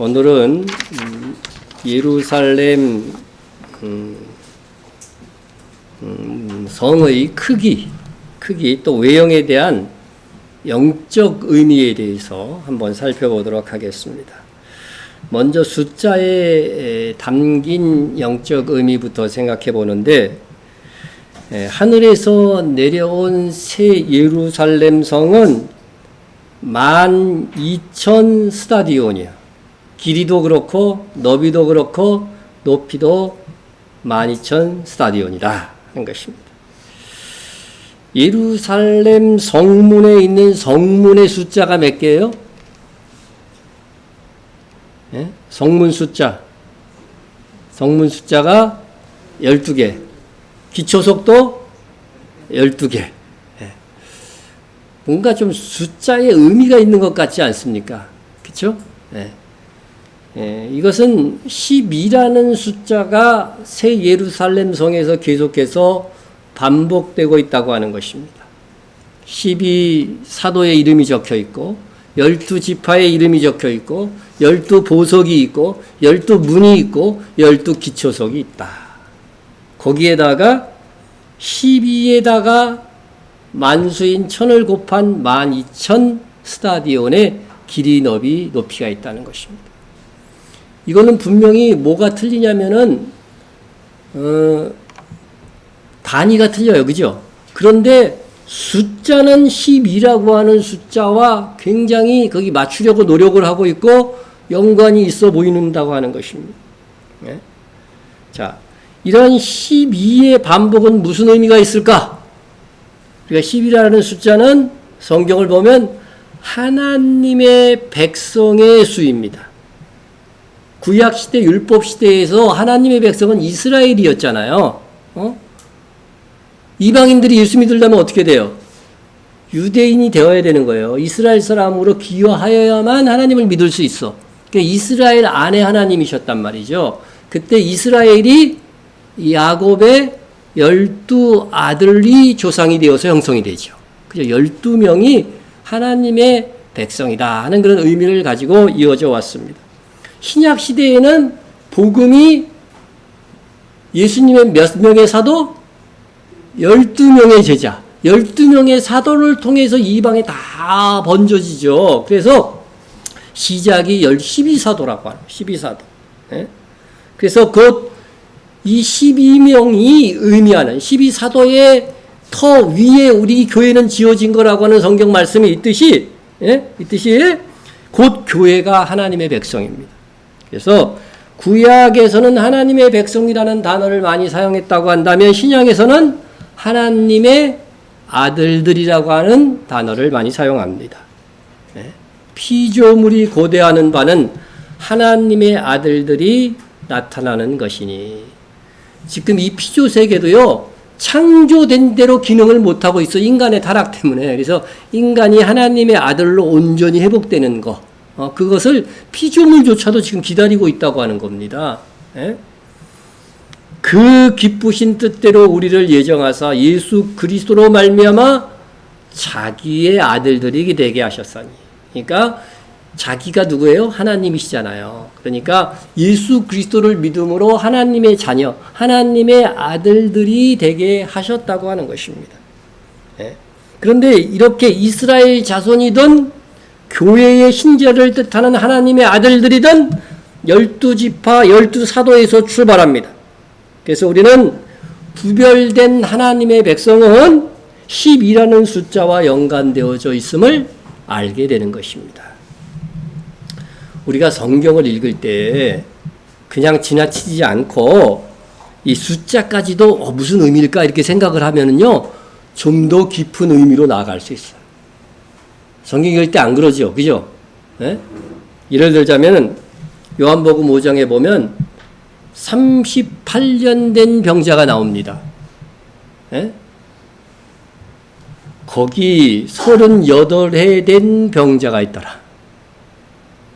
오늘은 예루살렘 성의 크기 또 외형에 대한 영적 의미에 대해서 한번 살펴보도록 하겠습니다. 먼저 숫자에 담긴 영적 의미부터 생각해 보는데, 하늘에서 내려온 새 예루살렘 성은 12,000 스타디온이야. 길이도 그렇고 너비도 그렇고 높이도 12,000 스타디온이다 하는 것입니다. 예루살렘 성문에 있는 성문의 숫자가 몇 개예요? 성문 숫자가 12개, 기초석도 12개. 뭔가 좀 숫자에 의미가 있는 것 같지 않습니까? 그렇죠? 이것은 12라는 숫자가 새 예루살렘 성에서 계속해서 반복되고 있다고 하는 것입니다. 12사도의 이름이 적혀 있고 12지파의 이름이 적혀 있고 12보석이 있고 12문이 있고 12기초석이 있다. 거기에다가 12에다가 만수인 1000을 곱한 12,000 스타디온의 길이, 너비, 높이가 있다는 것입니다. 이거는 분명히 뭐가 틀리냐면은 단위가 틀려요. 그죠? 그런데 숫자는 12라고 하는 숫자와 굉장히 거기 맞추려고 노력을 하고 있고 연관이 있어 보인다고 하는 것입니다. 자, 이런 12의 반복은 무슨 의미가 있을까? 그러니까 10이라는 숫자는 성경을 보면 하나님의 백성의 수입니다. 구약시대 율법시대에서 하나님의 백성은 이스라엘이었잖아요. 이방인들이 예수 믿으려면 어떻게 돼요? 유대인이 되어야 되는 거예요. 이스라엘 사람으로 기여하여야만 하나님을 믿을 수 있어. 그러니까 이스라엘 안에 하나님이셨단 말이죠. 그때 이스라엘이 야곱의 12아들이 조상이 되어서 형성이 되죠. 그죠? 12명이 하나님의 백성이다 하는 그런 의미를 가지고 이어져 왔습니다. 신약 시대에는 복음이 예수님의 몇 명의 사도? 12명의 제자, 12명의 사도를 통해서 이방에 다 번져지죠. 그래서 시작이 12사도라고 하는 12사도. 그래서 곧 이 12명이 의미하는 12사도의 터 위에 우리 교회는 지어진 거라고 하는 성경 말씀이 있듯이 곧 교회가 하나님의 백성입니다. 그래서 구약에서는 하나님의 백성이라는 단어를 많이 사용했다고 한다면 신약에서는 하나님의 아들들이라고 하는 단어를 많이 사용합니다. 피조물이 고대하는 바는 하나님의 아들들이 나타나는 것이니, 지금 이 피조 세계도요, 창조된 대로 기능을 못하고 있어. 인간의 타락 때문에. 그래서 인간이 하나님의 아들로 온전히 회복되는 거, 그것을 피조물조차도 지금 기다리고 있다고 하는 겁니다. 그 기쁘신 뜻대로 우리를 예정하사 예수 그리스도로 말미암아 자기의 아들들이 되게 하셨사니. 그러니까 자기가 누구예요? 하나님이시잖아요. 그러니까 예수 그리스도를 믿음으로 하나님의 자녀, 하나님의 아들들이 되게 하셨다고 하는 것입니다. 그런데 이렇게 이스라엘 자손이든 교회의 신자를 뜻하는 하나님의 아들들이든 12지파, 12사도에서 출발합니다. 그래서 우리는 구별된 하나님의 백성은 12라는 숫자와 연관되어져 있음을 알게 되는 것입니다. 우리가 성경을 읽을 때 그냥 지나치지 않고 이 숫자까지도 무슨 의미일까 이렇게 생각을 하면은요, 좀 더 깊은 의미로 나아갈 수 있어요. 성경 읽을 때 안 그러죠. 그죠? 예를 들자면 요한복음 5장에 보면 38년 된 병자가 나옵니다. 거기 38해 된 병자가 있더라.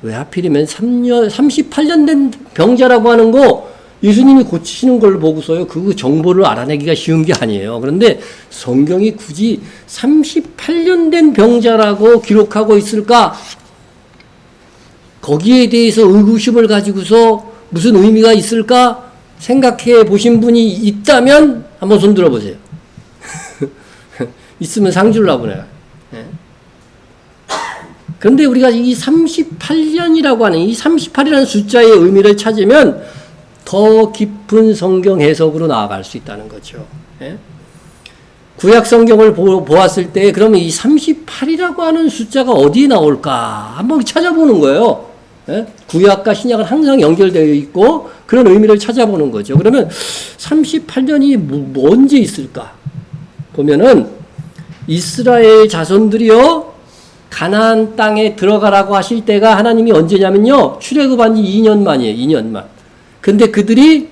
왜 하필이면 38년 된 병자라고 하는 거 예수님이 고치시는 걸 보고서요, 그 정보를 알아내기가 쉬운 게 아니에요. 그런데 성경이 굳이 38년 된 병자라고 기록하고 있을까? 거기에 대해서 의구심을 가지고서 무슨 의미가 있을까 생각해 보신 분이 있다면 한번 손 들어보세요. 있으면 상 주려고 내가. 그런데 우리가 이 38년이라고 하는 이 38이라는 숫자의 의미를 찾으면 더 깊은 성경 해석으로 나아갈 수 있다는 거죠. 구약 성경을 보았을 때 그러면 이 38이라고 하는 숫자가 어디에 나올까 한번 찾아보는 거예요. 구약과 신약은 항상 연결되어 있고 그런 의미를 찾아보는 거죠. 그러면 38년이 언제 있을까? 보면은 이스라엘 자손들이요 가나안 땅에 들어가라고 하실 때가 하나님이 언제냐면요 출애굽한 지 2년 만이에요. 2년 만. 근데 그들이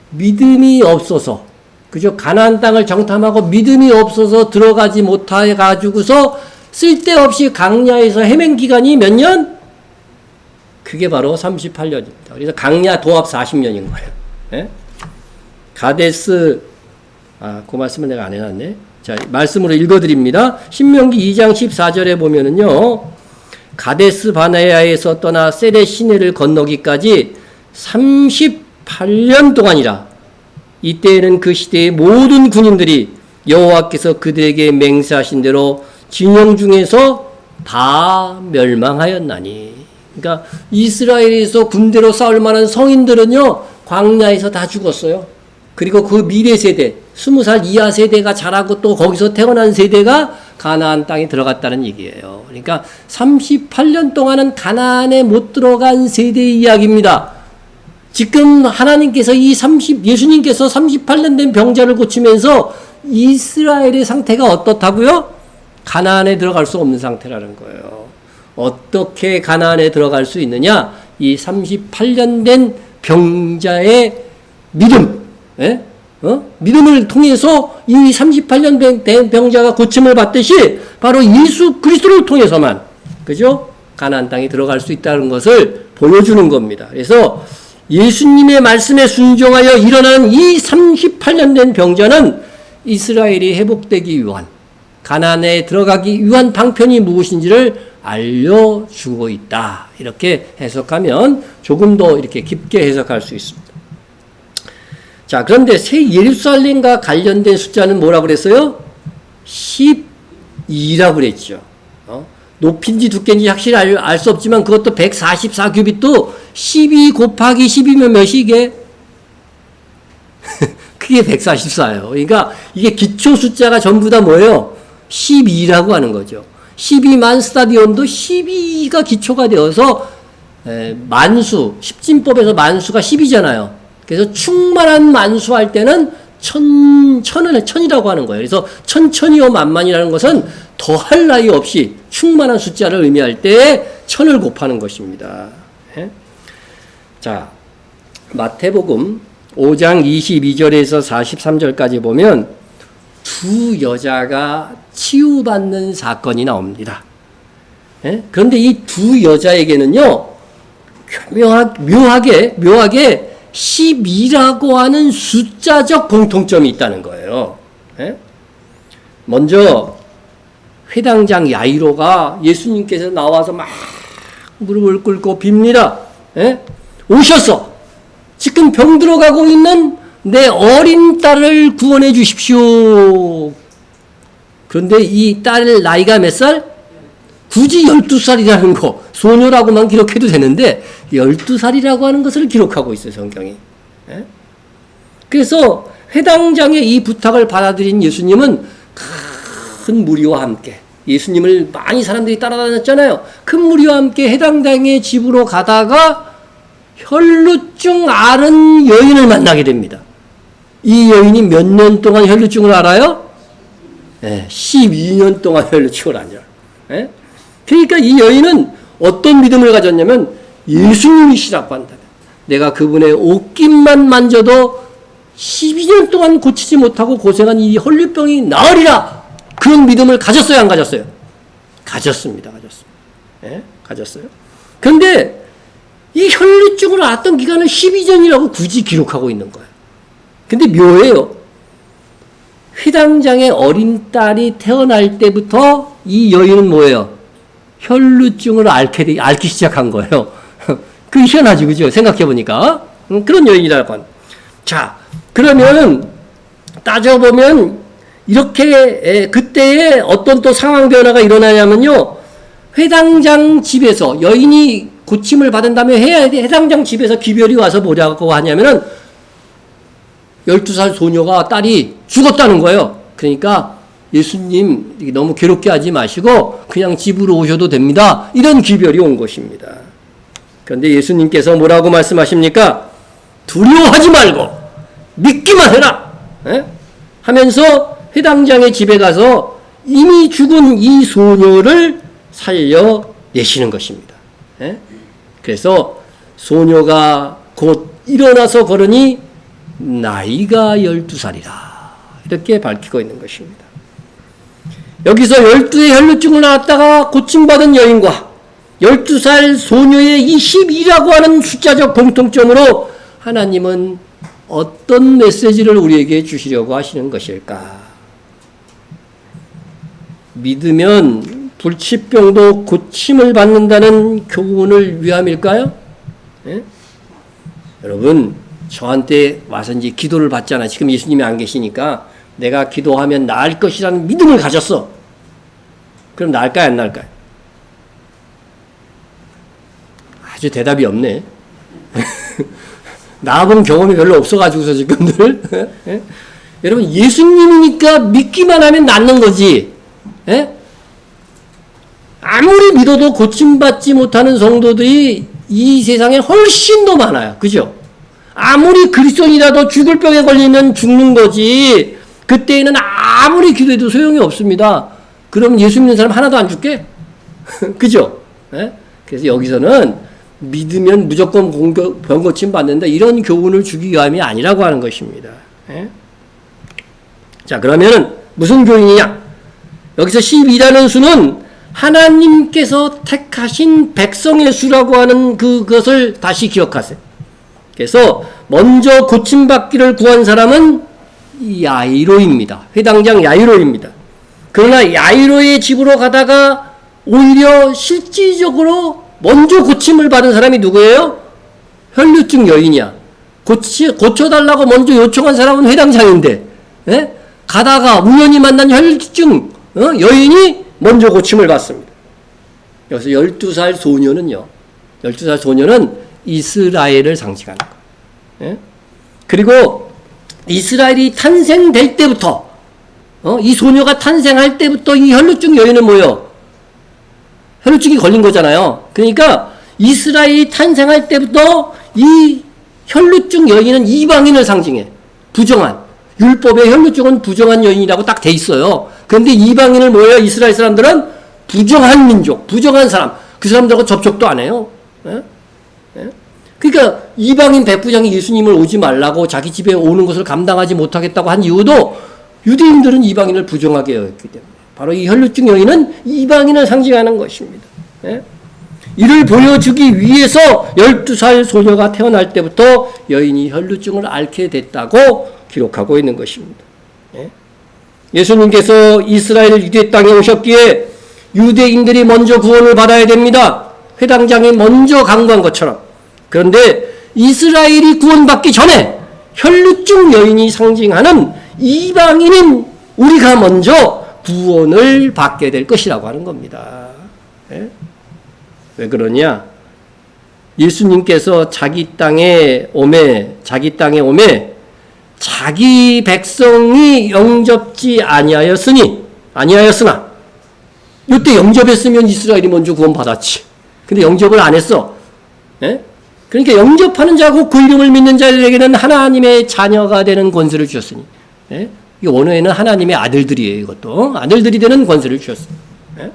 믿음이 없어서 그죠? 가나안 땅을 정탐하고 믿음이 없어서 들어가지 못해 가지고서 쓸데없이 강야에서 헤맨 기간이 몇 년? 그게 바로 38년입니다. 그래서 강야 도합 40년인 거예요. 예? 가데스 그 말씀을 내가 안 해놨네. 자, 말씀으로 읽어드립니다. 신명기 2장 14절에 보면은요, 가데스 바네아에서 떠나 세레 시내를 건너기까지 38년 동안이라. 이때에는 그 시대의 모든 군인들이 여호와께서 그들에게 맹세하신 대로 진영 중에서 다 멸망하였나니. 그러니까 이스라엘에서 군대로 싸울 만한 성인들은요, 광야에서 다 죽었어요. 그리고 그 미래 세대, 20살 이하 세대가 자라고 또 거기서 태어난 세대가 가나안 땅에 들어갔다는 얘기예요. 그러니까 38년 동안은 가나안에 못 들어간 세대의 이야기입니다. 지금 하나님께서 예수님께서 38년 된 병자를 고치면서 이스라엘의 상태가 어떻다고요? 가나안에 들어갈 수 없는 상태라는 거예요. 어떻게 가나안에 들어갈 수 있느냐? 이 38년 된 병자의 믿음, 믿음을 통해서 이 38년 된 병자가 고침을 받듯이 바로 예수 그리스도를 통해서만, 그죠? 가나안 땅에 들어갈 수 있다는 것을 보여주는 겁니다. 그래서 예수님의 말씀에 순종하여 일어난 이 38년 된 병자는 이스라엘이 회복되기 위한, 가나안에 들어가기 위한 방편이 무엇인지를 알려주고 있다. 이렇게 해석하면 조금 더 이렇게 깊게 해석할 수 있습니다. 자, 그런데 새 예루살렘과 관련된 숫자는 뭐라고 그랬어요? 12라고 그랬죠. 높인지 두께인지 확실히 알 수 없지만 그것도 144규빗도 12 곱하기 10이면 몇이게? 그게 144예요. 그러니까 이게 기초 숫자가 전부 다 뭐예요? 12라고 하는 거죠. 12만 스타디온도 12가 기초가 되어서 만수, 십진법에서 만수가 10이잖아요. 그래서 충만한 만수할 때는 천이라고 하는 거예요. 그래서 천천히요 만만이라는 것은 더할 나위 없이 충만한 숫자를 의미할 때 천을 곱하는 것입니다. 자, 마태복음 5장 22절에서 43절까지 보면 두 여자가 치유받는 사건이 나옵니다. 그런데 이 두 여자에게는요, 묘하게 12라고 하는 숫자적 공통점이 있다는 거예요. 먼저 회당장 야이로가 예수님께서 나와서 막 무릎을 꿇고 빕니다. 오셔서 지금 병들어 가고 있는 내 어린 딸을 구원해 주십시오. 그런데 이 딸 나이가 몇 살? 굳이 12살이라는 거, 소녀라고만 기록해도 되는데 12살이라고 하는 것을 기록하고 있어요, 성경이. 그래서 회당장의 이 부탁을 받아들인 예수님은 큰 무리와 함께, 예수님을 많이 사람들이 따라다녔잖아요. 큰 무리와 함께 회당장의 집으로 가다가 혈루증 앓은 여인을 만나게 됩니다. 이 여인이 몇 년 동안 혈루증을 앓아요? 12년 동안 혈루증을 앓아요. 그러니까 이 여인은 어떤 믿음을 가졌냐면 예수님이시라고 한다. 내가 그분의 옷깃만 만져도 12년 동안 고치지 못하고 고생한 이 혈루병이 나으리라. 그런 믿음을 가졌어요, 안 가졌어요? 가졌습니다. 가졌어요. 그런데 이 혈루증을 앓았던 기간은 12년이라고 굳이 기록하고 있는 거예요. 근데 묘해요. 회당장의 어린 딸이 태어날 때부터 이 여인은 뭐예요? 혈루증을 앓기 시작한 거예요. 그게 희한하지, 그죠? 생각해보니까. 그런 여인이라고 하는. 자, 그러면 따져보면 이렇게 그때에 어떤 또 상황 변화가 일어나냐면요. 회당장 집에서 여인이 고침을 받은 다음에 회당장 집에서 기별이 와서 뭐라고 하냐면은 12살 소녀가 딸이 죽었다는 거예요. 그러니까 예수님 너무 괴롭게 하지 마시고 그냥 집으로 오셔도 됩니다. 이런 기별이 온 것입니다. 그런데 예수님께서 뭐라고 말씀하십니까? 두려워하지 말고 믿기만 해라. 에? 하면서 회당장의 집에 가서 이미 죽은 이 소녀를 살려내시는 것입니다. 에? 그래서 소녀가 곧 일어나서 걸으니 나이가 12살이라 이렇게 밝히고 있는 것입니다. 여기서 12의 혈루증을 앓았다가 고침받은 여인과 12살 소녀의 이 12라고 하는 숫자적 공통점으로 하나님은 어떤 메시지를 우리에게 주시려고 하시는 것일까? 믿으면 불치병도 고침을 받는다는 교훈을 위함일까요? 예? 여러분, 저한테 와서 이제 기도를 받잖아. 지금 예수님이 안 계시니까 내가 기도하면 나을 것이라는 믿음을 가졌어. 그럼 나을까요, 안 나을까요? 아주 대답이 없네. 나아본 경험이 별로 없어가지고서 지금들. 예? 여러분, 예수님이니까 믿기만 하면 낫는 거지. 예? 아무리 믿어도 고침받지 못하는 성도들이 이 세상에 훨씬 더 많아요. 그죠? 아무리 그리스도인이라도 죽을 병에 걸리면 죽는 거지. 그때에는 아무리 기도해도 소용이 없습니다. 그럼 예수 믿는 사람 하나도 안 죽게? 그죠? 예? 그래서 여기서는 믿으면 무조건 병 고침 받는다. 이런 교훈을 주기 위함이 아니라고 하는 것입니다. 예? 자, 그러면은 무슨 교훈이냐? 여기서 12라는 수는 하나님께서 택하신 백성의 수라고 하는 그것을 다시 기억하세요. 그래서 먼저 고침받기를 구한 사람은 야이로입니다. 회당장 야이로입니다. 그러나 야이로의 집으로 가다가 오히려 실질적으로 먼저 고침을 받은 사람이 누구예요? 혈루증 여인이야. 고쳐달라고 먼저 요청한 사람은 회당장인데, 예? 가다가 우연히 만난 혈루증 여인이 먼저 고침을 받습니다. 여기서 12살 소녀는요. 12살 소녀는 이스라엘을 상징하는 거예요. 예? 그리고 이스라엘이 탄생될 때부터 이 소녀가 탄생할 때부터 이 혈루증 여인은 뭐예요? 혈루증이 걸린 거잖아요. 그러니까 이스라엘이 탄생할 때부터 이 혈루증 여인은 이방인을 상징해. 부정한. 율법의 혈루증은 부정한 여인이라고 딱 돼 있어요. 그런데 이방인을 뭐예요? 이스라엘 사람들은 부정한 민족, 부정한 사람. 그 사람들하고 접촉도 안 해요. 예? 예? 그러니까 이방인 백부장이 예수님을 오지 말라고 자기 집에 오는 것을 감당하지 못하겠다고 한 이유도 유대인들은 이방인을 부정하게 여겼기 때문에. 바로 이 혈루증 여인은 이방인을 상징하는 것입니다. 예? 이를 보여주기 위해서 12살 소녀가 태어날 때부터 여인이 혈루증을 앓게 됐다고 기록하고 있는 것입니다. 예? 예수님께서 이스라엘 유대 땅에 오셨기에 유대인들이 먼저 구원을 받아야 됩니다. 회당장이 먼저 강구한 것처럼. 그런데 이스라엘이 구원받기 전에 혈루증 여인이 상징하는 이방인인 우리가 먼저 구원을 받게 될 것이라고 하는 겁니다. 예? 왜 그러냐? 예수님께서 자기 땅에 오매 자기 백성이 영접지 아니하였으나 이때 영접했으면 이스라엘이 먼저 구원받았지. 근데 영접을 안 했어. 예? 그러니까 영접하는 자고 그 이름을 믿는 자들에게는 하나님의 자녀가 되는 권세를 주셨으니. 예? 이 원어에는 하나님의 아들들이에요. 이것도 아들들이 되는 권세를 주셨어요. 예?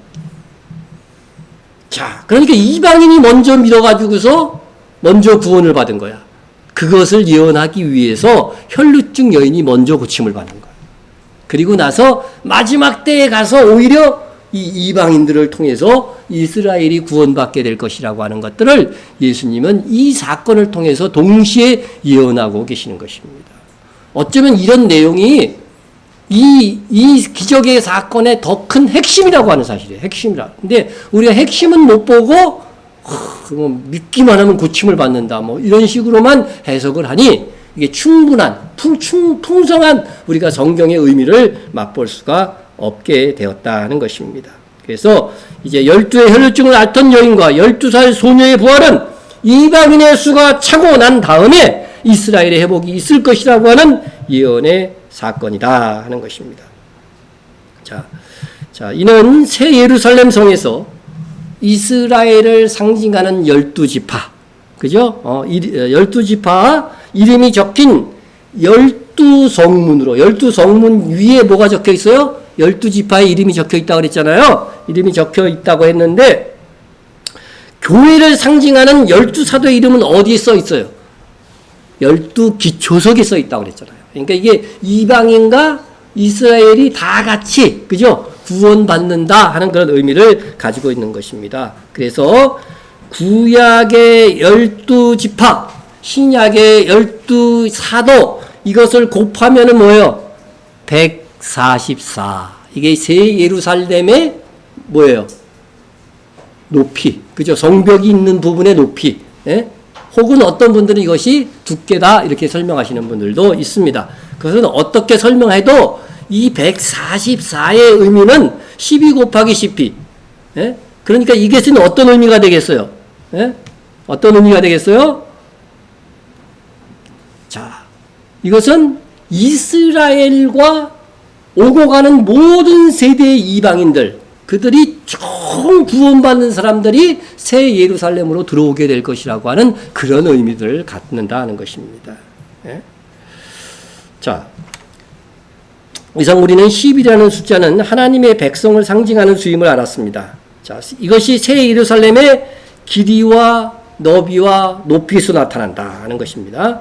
자, 그러니까 이방인이 먼저 믿어가지고서 먼저 구원을 받은 거야. 그것을 예언하기 위해서 혈루증 여인이 먼저 고침을 받는 거야. 그리고 나서 마지막 때에 가서 오히려 이 이방인들을 통해서 이스라엘이 구원받게 될 것이라고 하는 것들을 예수님은 이 사건을 통해서 동시에 예언하고 계시는 것입니다. 어쩌면 이런 내용이 이 기적의 사건의 더 큰 핵심이라고 하는 사실이에요. 핵심이라. 근데 우리가 핵심은 못 보고 뭐 믿기만 하면 고침을 받는다. 뭐 이런 식으로만 해석을 하니 이게 충분한, 풍성한 우리가 성경의 의미를 맛볼 수가 없게 되었다는 것입니다. 그래서 이제 12의 혈루증을 앓던 여인과 12살 소녀의 부활은 이방인의 수가 차고 난 다음에 이스라엘의 회복이 있을 것이라고 하는 예언의 사건이다 하는 것입니다. 자, 이는 새 예루살렘 성에서 이스라엘을 상징하는 12지파, 그죠? 12지파 이름이 적힌 12성문으로, 12성문 위에 뭐가 적혀 있어요? 12지파의 이름이 적혀 있다고 그랬잖아요. 이름이 적혀 있다고 했는데, 교회를 상징하는 12사도의 이름은 어디에 써 있어요? 12기초석에 써 있다고 그랬잖아요. 그러니까 이게 이방인과 이스라엘이 다 같이, 그죠? 구원받는다 하는 그런 의미를 가지고 있는 것입니다. 그래서 구약의 12지파, 신약의 12사도, 이것을 곱하면은 뭐예요? 144. 이게 새 예루살렘의 뭐예요? 높이. 그죠? 성벽이 있는 부분의 높이. 예? 혹은 어떤 분들은 이것이 두께다 이렇게 설명하시는 분들도 있습니다. 그것은 어떻게 설명해도 이 144의 의미는 12 곱하기 10이. 예? 그러니까 이것은 어떤 의미가 되겠어요? 예? 어떤 의미가 되겠어요? 자, 이것은 이스라엘과 오고 가는 모든 세대의 이방인들, 그들이 총 구원받는 사람들이 새 예루살렘으로 들어오게 될 것이라고 하는 그런 의미들을 갖는다 하는 것입니다. 예? 자, 이상 우리는 10이라는 숫자는 하나님의 백성을 상징하는 수임을 알았습니다. 자, 이것이 새 예루살렘의 길이와 너비와 높이에서 나타난다 하는 것입니다.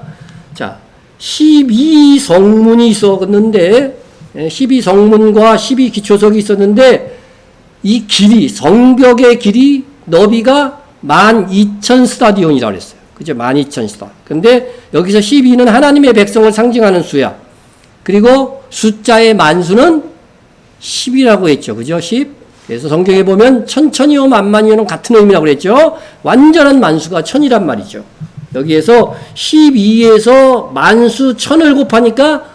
자, 12성문이 있었는데, 12성문과 12기초석이 있었는데, 이 길이, 성벽의 길이, 너비가 12,000 스타디온이라고 그랬어요. 그죠? 12,000 스타. 근데 여기서 12는 하나님의 백성을 상징하는 수야. 그리고 숫자의 만수는 10이라고 했죠. 그죠? 10. 그래서 성경에 보면 천천히요 만만히요는 같은 의미라고 그랬죠. 완전한 만수가 1000이란 말이죠. 여기에서 12에서 만수 1000을 곱하니까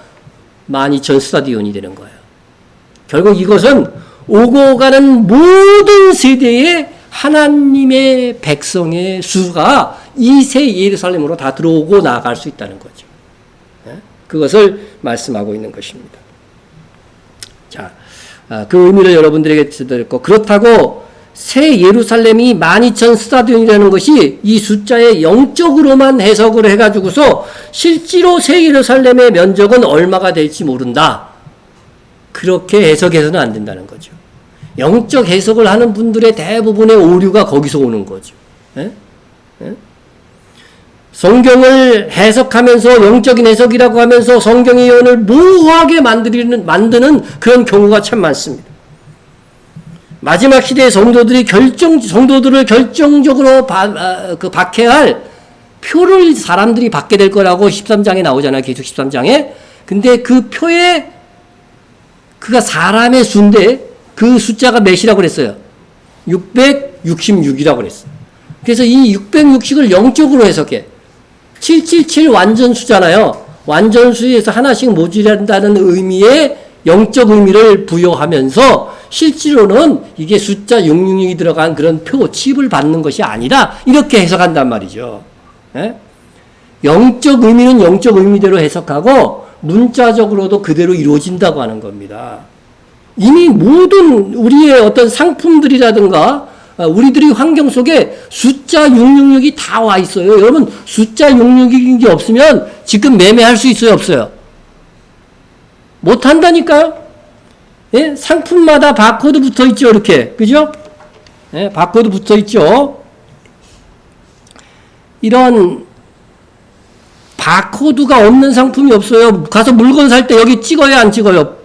12,000 스타디온이 되는 거예요. 결국 이것은 오고 가는 모든 세대의 하나님의 백성의 수가 이 새 예루살렘으로 다 들어오고 나아갈 수 있다는 거죠. 그것을 말씀하고 있는 것입니다. 자, 그 의미를 여러분들에게 드렸고, 그렇다고 새 예루살렘이 12,000 스타디온이라는 것이 이 숫자에 영적으로만 해석을 해가지고서 실제로 새 예루살렘의 면적은 얼마가 될지 모른다. 그렇게 해석해서는 안 된다는 거죠. 영적 해석을 하는 분들의 대부분의 오류가 거기서 오는 거죠. 예? 예? 성경을 해석하면서 영적인 해석이라고 하면서 성경의 예언을 모호하게 만드는 그런 경우가 참 많습니다. 마지막 시대의 성도들을 결정적으로 박해할 표를 사람들이 받게 될 거라고 13장에 나오잖아요. 계속 13장에. 근데 그 표에 그가 사람의 수인데 그 숫자가 몇이라고 그랬어요? 666이라고 그랬어요. 그래서 이 660을 영적으로 해석해. 777 완전수잖아요. 완전수에서 하나씩 모자란다는 의미의 영적 의미를 부여하면서 실제로는 이게 숫자 666이 들어간 그런 표, 칩을 받는 것이 아니라 이렇게 해석한단 말이죠. 예? 영적 의미는 영적 의미대로 해석하고 문자적으로도 그대로 이루어진다고 하는 겁니다. 이미 모든 우리의 어떤 상품들이라든가 우리들의 환경 속에 숫자 666이 다 와 있어요. 여러분 숫자 666이 없으면 지금 매매할 수 있어요? 없어요? 못한다니까요. 예? 상품마다 바코드 붙어 있죠. 이렇게. 그죠? 예? 바코드 붙어 있죠. 이런 바코드가 없는 상품이 없어요. 가서 물건 살 때 여기 찍어요? 안 찍어요?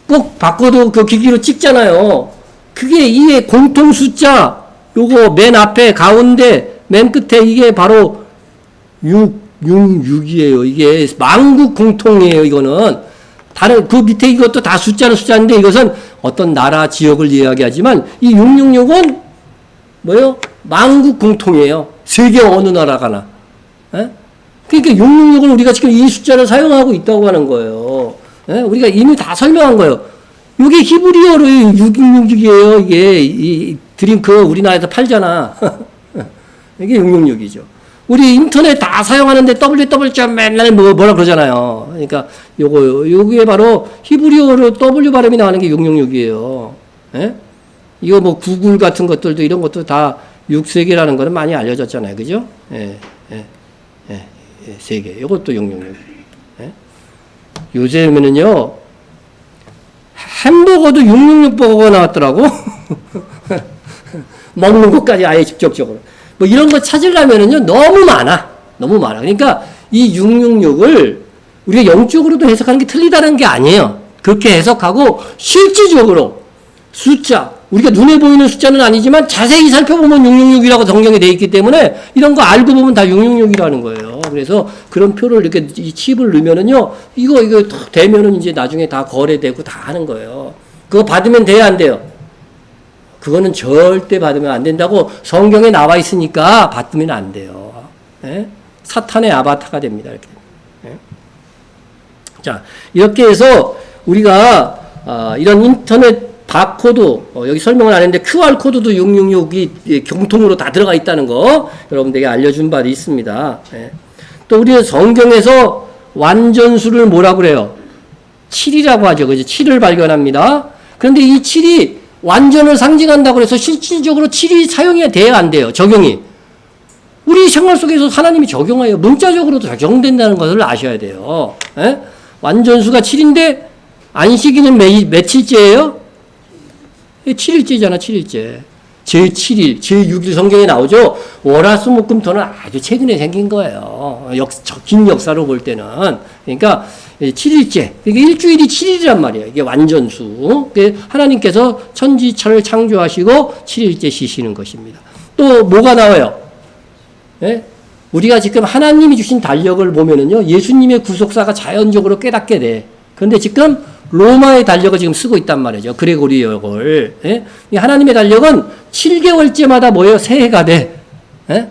꼭 바코드 그 기기로 찍잖아요. 그게 이게 공통 숫자, 요거 맨 앞에 가운데 맨 끝에 이게 바로 666이에요. 이게 만국 공통이에요. 이거는 다른 그 밑에 이것도 다 숫자는 숫자인데 이것은 어떤 나라 지역을 이야기하지만 이 666은 뭐요? 만국 공통이에요. 세계 어느 나라 가나. 예? 그러니까 666을 우리가 지금 이 숫자를 사용하고 있다고 하는 거예요. 예? 우리가 이미 다 설명한 거예요. 이게 히브리어로 666이에요. 이게 이 드링크 우리나라에서 팔잖아. 이게 666이죠. 우리 인터넷 다 사용하는데 www 맨날 뭐라 그러잖아요. 그러니까 요게 바로 히브리어로 W 발음이 나오는 게 666이에요. 예? 이거 뭐 구글 같은 것들도 이런 것도 다 6세계라는 거는 많이 알려졌잖아요. 그죠? 예, 세계. 이것도 666. 예? 요즘에는요, 햄버거도 666버거가 나왔더라고. 먹는 것까지 아예 직접적으로. 뭐 이런 거 찾으려면은요, 너무 많아. 너무 많아. 그러니까 이 666을 우리가 영적으로도 해석하는 게 틀리다는 게 아니에요. 그렇게 해석하고 실질적으로 숫자, 우리가 눈에 보이는 숫자는 아니지만 자세히 살펴보면 666이라고 성경에 되어 있기 때문에 이런 거 알고 보면 다 666이라는 거예요. 그래서 그런 표를 이렇게 이 칩을 넣으면은요, 이거 탁 되면은 이제 나중에 다 거래되고 다 하는 거예요. 그거 받으면 돼야 안 돼요? 그거는 절대 받으면 안 된다고 성경에 나와 있으니까 받으면 안 돼요. 예? 사탄의 아바타가 됩니다. 이렇게. 예? 자, 이렇게 해서 우리가 이런 인터넷 바코드, 여기 설명을 안 했는데 QR코드도 666이 공통으로 다 들어가 있다는 거 여러분들에게 알려준 바도 있습니다. 예. 또 우리는 성경에서 완전수를 뭐라고 그래요? 7이라고 하죠. 그죠? 7을 발견합니다. 그런데 이 7이 완전을 상징한다고 해서 실질적으로 7이 사용이 돼야 안 돼요. 적용이. 우리 생활 속에서 하나님이 적용해요. 문자적으로도 적용된다는 것을 아셔야 돼요. 예? 완전수가 7인데 안식일은 며칠째예요? 7일째잖아, 7일째. 제7일, 제6일 성경에 나오죠? 월화수목금토는 아주 최근에 생긴 거예요. 긴 역사로 볼 때는. 그러니까 7일째. 이게 일주일이 7일이란 말이에요. 이게 완전수. 하나님께서 천지천을 창조하시고 7일째 쉬시는 것입니다. 또 뭐가 나와요? 예? 우리가 지금 하나님이 주신 달력을 보면은요, 예수님의 구속사가 자연적으로 깨닫게 돼. 그런데 지금 로마의 달력을 지금 쓰고 있단 말이죠. 그레고리역을. 예? 이 하나님의 달력은 7개월째마다 뭐예요? 새해가 돼. 예?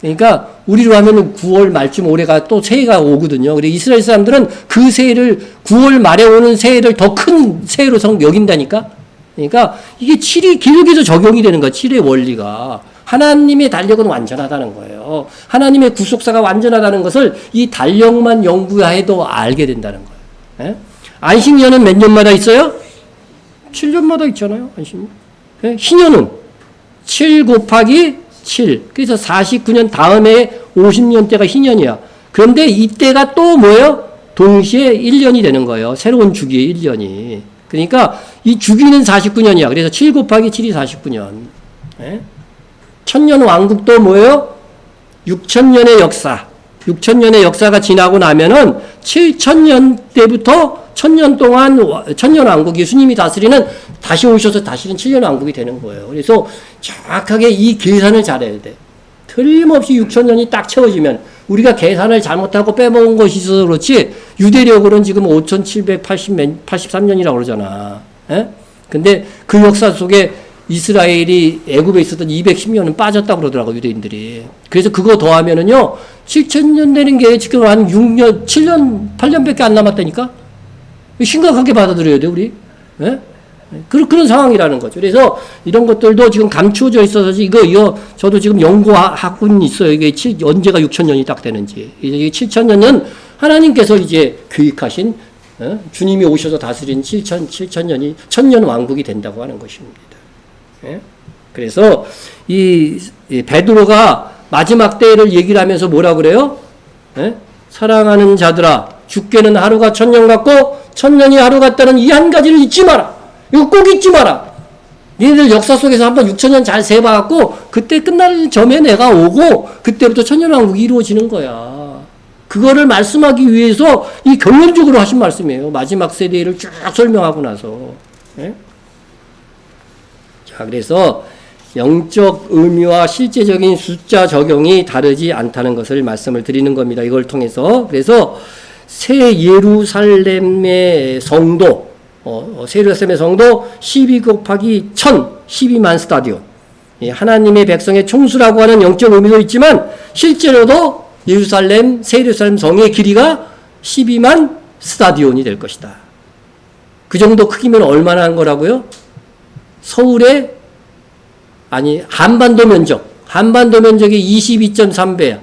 그러니까 우리로 하면은 9월 말쯤 올해가 또 새해가 오거든요. 그래 이스라엘 사람들은 그 새해를 9월 말에 오는 새해를 더 큰 새해로 여긴다니까. 그러니까 이게 7이 길게도 적용이 되는 거야. 7의 원리가. 하나님의 달력은 완전하다는 거예요. 하나님의 구속사가 완전하다는 것을 이 달력만 연구해도 알게 된다는 거예요. 예? 안식년은 몇 년마다 있어요? 7년마다 있잖아요. 안식년. 예? 희년은 7 곱하기 7. 그래서 49년 다음에 50년대가 희년이야. 그런데 이때가 또 뭐예요? 동시에 1년이 되는 거예요. 새로운 주기의 1년이. 그러니까 이 주기는 49년이야. 그래서 7 곱하기 7이 49년. 예? 천년 왕국도 뭐예요? 6천년의 역사. 6천년의 역사가 지나고 나면은 7천년 때부터 1000년 동안 천년 왕국 예수님이 다스리는 다시 오셔서 다시는 7년 왕국이 되는 거예요. 그래서 정확하게 이 계산을 잘해야 돼. 틀림없이 6천년이 딱 채워지면 우리가 계산을 잘못하고 빼먹은 것이 있어서 그렇지 유대력으로는 지금 5783년이라고 그러잖아. 예? 근데 그 역사 속에 이스라엘이 애굽에 있었던 210년은 빠졌다고 그러더라고, 유대인들이. 그래서 그거 더하면은요, 7천년 되는 게 지금 한 6년, 7년, 8년밖에 안 남았다니까? 심각하게 받아들여야 돼, 우리. 예? 그런 상황이라는 거죠. 그래서 이런 것들도 지금 감추어져 있어서 이거 저도 지금 연구하고 있어요. 이게 언제가 6천년이 딱 되는지. 이게 7천년은 하나님께서 이제 계획하신, 주님이 오셔서 다스린 7천년이 천년 왕국이 된다고 하는 것입니다. 예? 그래서 이 베드로가 마지막 때를 얘기를 하면서 뭐라 그래요? 예? 사랑하는 자들아, 죽게는 하루가 1000년 같고 1000년이 하루 같다는 이 한 가지를 잊지 마라. 이거 꼭 잊지 마라. 니네들 역사 속에서 한번 6000년 잘 세봐갖고 그때 끝날 점에 내가 오고 그때부터 천년왕국이 이루어지는 거야. 그거를 말씀하기 위해서 이 결론적으로 하신 말씀이에요. 마지막 세대를 쭉 설명하고 나서. 예? 자, 그래서 영적 의미와 실제적인 숫자 적용이 다르지 않다는 것을 말씀을 드리는 겁니다. 이걸 통해서. 그래서 새 예루살렘의 성도, 새 예루살렘의 성도 12 곱하기 1000, 12만 스타디온. 하나님의 백성의 총수라고 하는 영적 의미도 있지만 실제로도 예루살렘, 새 예루살렘 성의 길이가 12만 스타디온이 될 것이다. 그 정도 크기면 얼마나 한 거라고요? 서울의 한반도 면적의 22.3배야.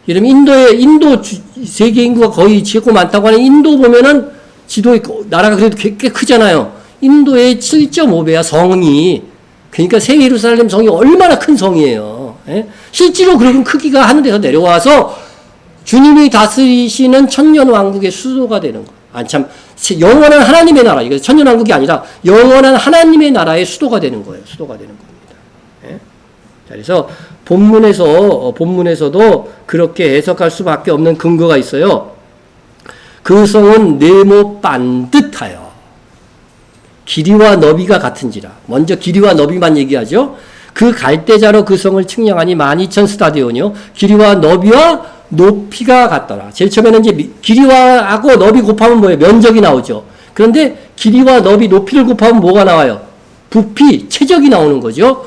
이러면 인도 세계 인구가 거의 최고 많다고 하는 인도 보면은 지도에 나라가 그래도 꽤 크잖아요. 인도의 7.5배야, 성이. 그러니까 새 예루살렘 성이 얼마나 큰 성이에요. 예? 실제로 그런 크기가 하늘에서 내려와서 주님이 다스리시는 천년왕국의 수도가 되는 거예요. 영원한 하나님의 나라. 이거 천년왕국이 아니라 영원한 하나님의 나라의 수도가 되는 거예요. 수도가 되는 겁니다. 예? 자, 그래서 본문에서도 그렇게 해석할 수밖에 없는 근거가 있어요. 그 성은 네모 반듯하여 길이와 너비가 같은지라. 먼저 길이와 너비만 얘기하죠. 그 갈대자로 그 성을 측량하니 12,000 스타디온이요. 길이와 너비와 높이가 같더라. 제일 처음에는 이제 길이와하고 너비 곱하면 뭐예요? 면적이 나오죠. 그런데 길이와 너비, 높이를 곱하면 뭐가 나와요? 부피, 최적이 나오는 거죠.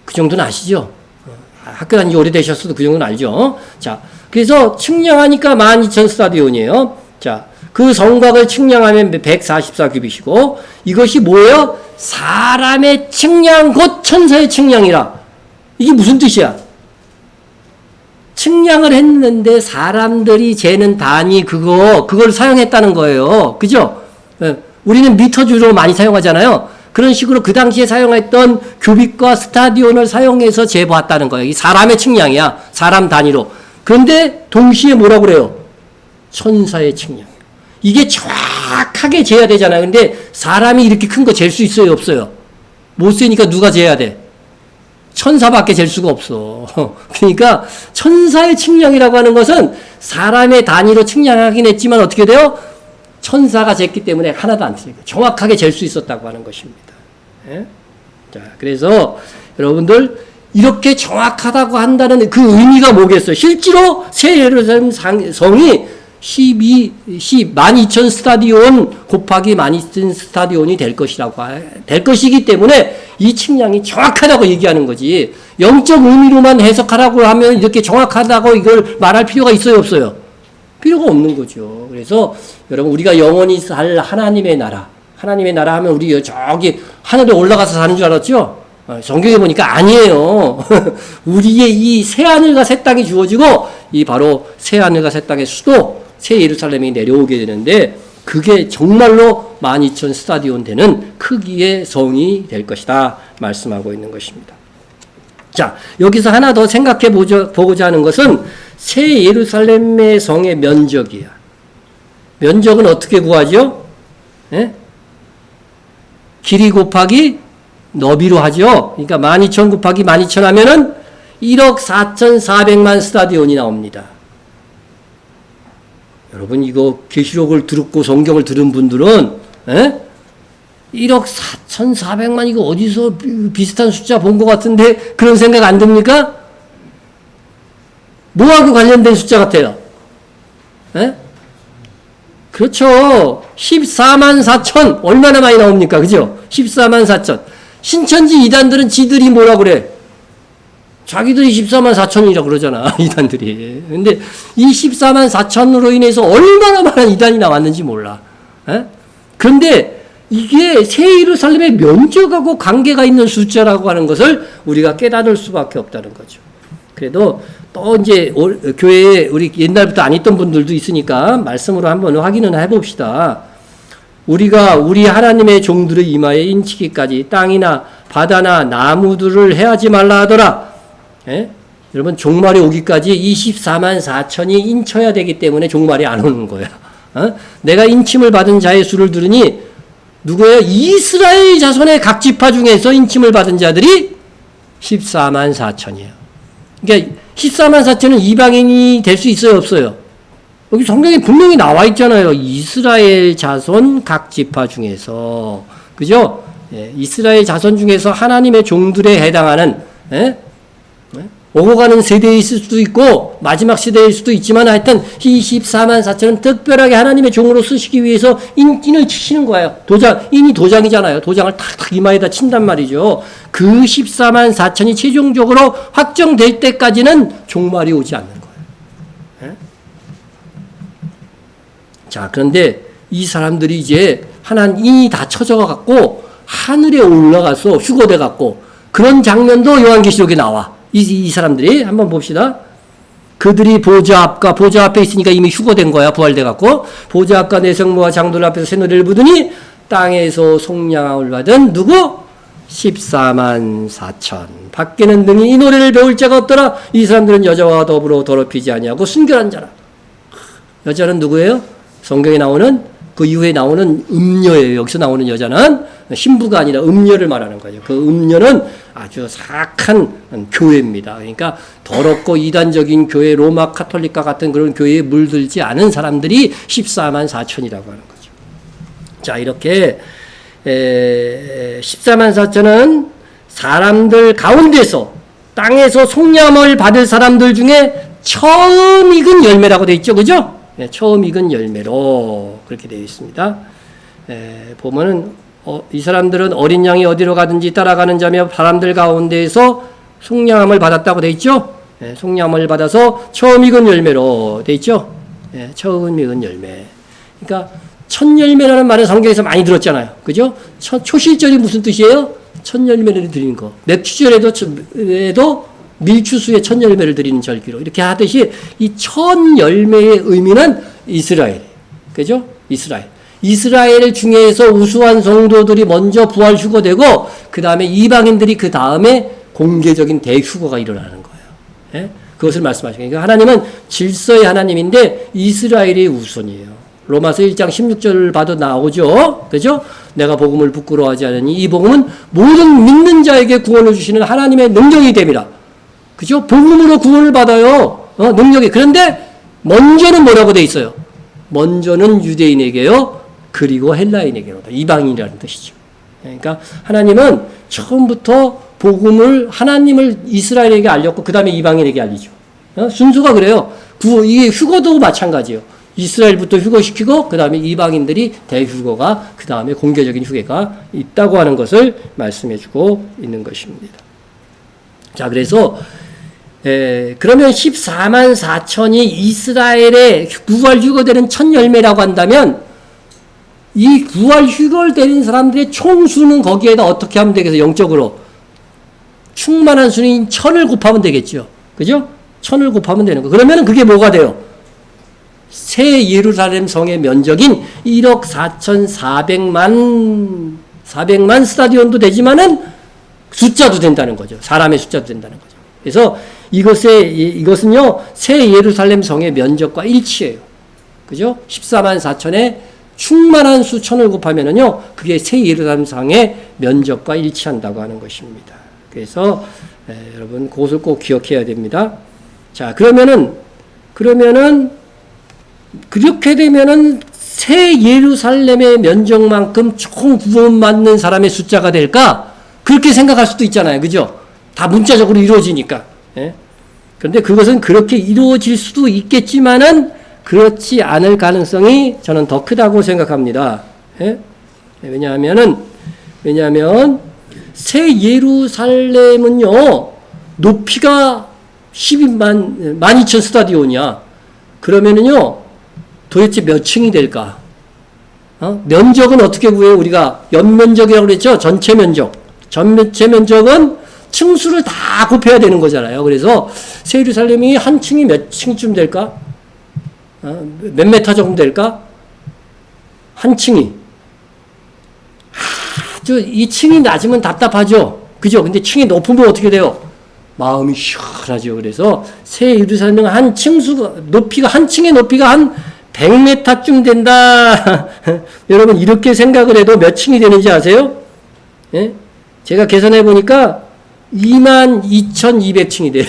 그 정도는 아시죠? 학교 다닌 지 오래되셨어도 그 정도는 알죠? 자, 그래서 측량하니까 12,000 스타디온이에요. 자, 그 성곽을 측량하면 144규빗이고 이것이 뭐예요? 사람의 측량 곧 천사의 측량이라. 이게 무슨 뜻이야? 측량을 했는데 사람들이 재는 단위 그걸 사용했다는 거예요. 그죠? 우리는 미터주로 많이 사용하잖아요. 그런 식으로 그 당시에 사용했던 규빗과 스타디온을 사용해서 재보았다는 거예요. 이 사람의 측량이야. 사람 단위로. 그런데 동시에 뭐라고 그래요? 천사의 측량. 이게 정확하게 재야 되잖아요. 근데 사람이 이렇게 큰 거 잴 수 있어요? 없어요? 못 세니까 누가 재야 돼? 천사밖에 잴 수가 없어. 그러니까 천사의 측량이라고 하는 것은 사람의 단위로 측량하긴 했지만 어떻게 돼요? 천사가 쟀기 때문에 하나도 안 틀려요. 정확하게 잴 수 있었다고 하는 것입니다. 예? 자, 그래서 여러분들 이렇게 정확하다고 한다는 그 의미가 뭐겠어요? 실제로 새 예루살렘 성이 12,000 스타디온 곱하기 12,000 스타디온이 될 것이기 때문에 이 측량이 정확하다고 얘기하는 거지. 영적 의미로만 해석하라고 하면 이렇게 정확하다고 이걸 말할 필요가 있어요, 없어요? 필요가 없는 거죠. 그래서 여러분 우리가 영원히 살 하나님의 나라 하면 우리 저기 하늘에 올라가서 사는 줄 알았죠? 성경에 보니까 아니에요. 우리의 이 새하늘과 새 땅이 주어지고 이 바로 새하늘과 새 땅의 수도 새 예루살렘이 내려오게 되는데 그게 정말로 12,000 스타디온 되는 크기의 성이 될 것이다 말씀하고 있는 것입니다. 자, 여기서 하나 더 생각해 보고자 하는 것은 새 예루살렘의 성의 면적이야. 면적은 어떻게 구하죠? 예? 길이 곱하기 너비로 하죠. 그러니까 12,000 곱하기 12,000 하면은 1억 4,400만 스타디온이 나옵니다. 여러분 이거 계시록을 듣고 성경을 들은 분들은 1억 4,400만 이거 어디서 비슷한 숫자 본 것 같은데 그런 생각 안 듭니까? 뭐하고 관련된 숫자 같아요? 그렇죠. 14만 4천 얼마나 많이 나옵니까? 그죠? 14만 4천. 신천지 이단들은 지들이 뭐라 그래? 자기들이 14만 4천이라고 그러잖아. 이단들이. 근데 이 14만 4천으로 인해서 얼마나 많은 이단이 나왔는지 몰라. 그런데 이게 새 예루살렘의 면적하고 관계가 있는 숫자라고 하는 것을 우리가 깨달을 수밖에 없다는 거죠. 그래도 또 이제 교회에 우리 옛날부터 안 있던 분들도 있으니까 말씀으로 한번 확인을 해봅시다. 우리가 우리 하나님의 종들의 이마에 인치기까지 땅이나 바다나 나무들을 해하지 말라 하더라. 여러분 종말이 오기까지 24만 4천이 인쳐야 되기 때문에 종말이 안 오는 거야. 내가 인침을 받은 자의 수를 들으니 누구예요? 이스라엘 자손의 각 지파 중에서 인침을 받은 자들이 14만 4천이에요. 그러니까 14만 4천은 이방인이 될 수 있어요, 없어요? 여기 성경에 분명히 나와 있잖아요. 이스라엘 자손 각 지파 중에서. 그죠? 예, 이스라엘 자손 중에서 하나님의 종들에 해당하는 오고 가는 세대일 수도 있고 마지막 시대일 수도 있지만 하여튼 이 14만 4천은 특별하게 하나님의 종으로 쓰시기 위해서 인을 치시는 거예요. 인이 도장이잖아요. 도장을 탁탁 이마에다 친단 말이죠. 그 14만 4천이 최종적으로 확정될 때까지는 종말이 오지 않는 거예요. 예? 자, 그런데 이 사람들이 이제 인이 다 쳐져 갖고 하늘에 올라가서 휴거돼 갖고 그런 장면도 요한계시록에 나와. 이 사람들이 한번 봅시다. 그들이 보좌 앞에 있으니까 이미 휴거된 거야. 부활돼 갖고 보좌 앞과 내성모와 장들 앞에서 새노래를 부르니 땅에서 속량함을 받은 누구? 14만 4천. 밖에는 능히 이 노래를 배울 자가 없더라. 이 사람들은 여자와 더불어 더럽히지 아니하고 순결한 자라. 여자는 누구예요? 성경에 나오는 그 이후에 나오는 음녀예요. 여기서 나오는 여자는 신부가 아니라 음녀를 말하는 거예요. 그 음녀는 아주 사악한 교회입니다. 그러니까 더럽고 이단적인 교회, 로마 카톨릭과 같은 그런 교회에 물들지 않은 사람들이 14만 4천이라고 하는 거죠. 자, 이렇게 14만 4천은 사람들 가운데서 땅에서 속량을 받을 사람들 중에 처음 익은 열매라고 되어 있죠. 그죠? 네, 처음 익은 열매로 그렇게 되어 있습니다. 보면은 이 사람들은 어린 양이 어디로 가든지 따라가는 자며 사람들 가운데에서 속량함을 받았다고 되어 있죠. 속량함을 받아서 처음 익은 열매로 되어 있죠. 처음 익은 열매. 그러니까 첫 열매라는 말은 성경에서 많이 들었잖아요. 그죠? 초실절이 무슨 뜻이에요? 첫 열매를 드리는 거. 맥주절에도 밀추수의 첫 열매를 드리는 절기로 이렇게 하듯이 이 첫 열매의 의미는 이스라엘, 그죠? 이스라엘 중에서 우수한 성도들이 먼저 부활 휴거되고 그 다음에 이방인들이 그 다음에 공개적인 대휴거가 일어나는 거예요. 예? 그것을 말씀하시는 거예요. 하나님은 질서의 하나님인데 이스라엘이 우선이에요. 로마서 1장 16절 봐도 나오죠. 그죠? 내가 복음을 부끄러워하지 않으니 이 복음은 모든 믿는 자에게 구원을 주시는 하나님의 능력이 됨이라. 그죠? 복음으로 구원을 받아요. 능력이. 그런데 먼저는 뭐라고 돼 있어요? 먼저는 유대인에게요. 그리고 헬라인에게로다. 이방인이라는 뜻이죠. 그러니까 하나님은 처음부터 하나님을 이스라엘에게 알렸고 그 다음에 이방인에게 알리죠. 순서가 그래요. 이게 휴거도 마찬가지예요. 이스라엘부터 휴거시키고 그 다음에 이방인들이 대휴거가 그 다음에 공개적인 휴게가 있다고 하는 것을 말씀해주고 있는 것입니다. 자, 그래서 그러면 14만 4천이 이스라엘의 부활 휴거되는 첫 열매라고 한다면 이 부활 휴거되는 사람들의 총수는 거기에다 어떻게 하면 되겠어요? 영적으로 충만한 수인 1000을 곱하면 되겠죠. 그죠? 1000을 곱하면 되는 거. 그러면 그게 뭐가 돼요? 새 예루살렘 성의 면적인 1억 4,400만 스타디온도 되지만은 숫자도 된다는 거죠. 사람의 숫자도 된다는 거죠. 그래서 이것은요, 새 예루살렘 성의 면적과 일치해요. 그죠? 14만 4천에 충만한 수 1000을 곱하면은요, 그게 새 예루살렘 성의 면적과 일치한다고 하는 것입니다. 그래서, 여러분, 그것을 꼭 기억해야 됩니다. 자, 그러면은, 그렇게 되면은 새 예루살렘의 면적만큼 총 구원받는 사람의 숫자가 될까? 그렇게 생각할 수도 있잖아요. 그죠? 다 문자적으로 이루어지니까. 예? 그런데 그것은 그렇게 이루어질 수도 있겠지만은 그렇지 않을 가능성이 저는 더 크다고 생각합니다. 예? 왜냐하면 새 예루살렘은요, 높이가 12만 스타디온이야. 그러면은요, 도대체 몇 층이 될까? 면적은 어떻게 구해요? 우리가 연면적이라고 그랬죠? 전체 면적은 층수를 다 곱해야 되는 거잖아요. 그래서 새 예루살렘이 한 층이 몇 층쯤 될까? 몇 메타 정도 될까? 한 층이. 이 층이 낮으면 답답하죠. 그죠? 근데 층이 높으면 어떻게 돼요? 마음이 시원하죠. 그래서 새 예루살렘은 한 층수가, 한 층의 높이가 한 100m쯤 된다. 여러분, 이렇게 생각을 해도 몇 층이 되는지 아세요? 예? 제가 계산해 보니까 22,200층이 돼요.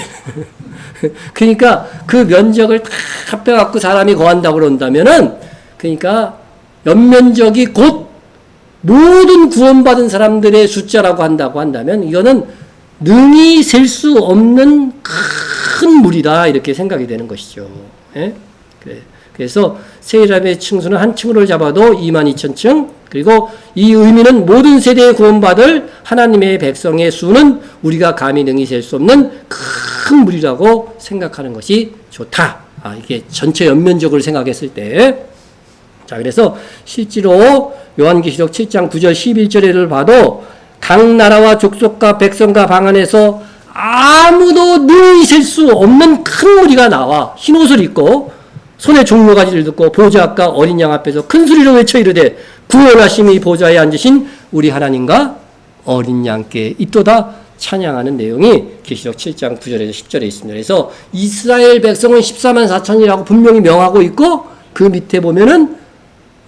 그러니까 그 면적을 다 합해갖고 사람이 거한다고 그런다면은, 그러니까 연면적이 곧 모든 구원받은 사람들의 숫자라고 한다고 한다면, 이거는 능히 셀 수 없는 큰 물이다 이렇게 생각이 되는 것이죠. 예? 그래서 세이람의 층수는 한 층으로 잡아도 22,000층, 그리고 이 의미는 모든 세대에 구원받을 하나님의 백성의 수는 우리가 감히 능히 셀 수 없는 큰 물이라고 생각하는 것이 좋다. 이게 전체 연면적으로 생각했을 때. 자, 그래서 실제로 요한계시록 7장 9절 11절을 봐도 각 나라와 족속과 백성과 방 안에서 아무도 능히 셀 수 없는 큰 무리가 나와 흰 옷을 입고 손에 종려가지를 듣고 보좌 앞과 어린 양 앞에서 큰 소리로 외쳐 이르되 구원하심이 보좌에 앉으신 우리 하나님과 어린 양께 있도다 찬양하는 내용이 계시록 7장 9절에서 10절에 있습니다. 그래서 이스라엘 백성은 14만 4천이라고 분명히 명하고 있고 그 밑에 보면은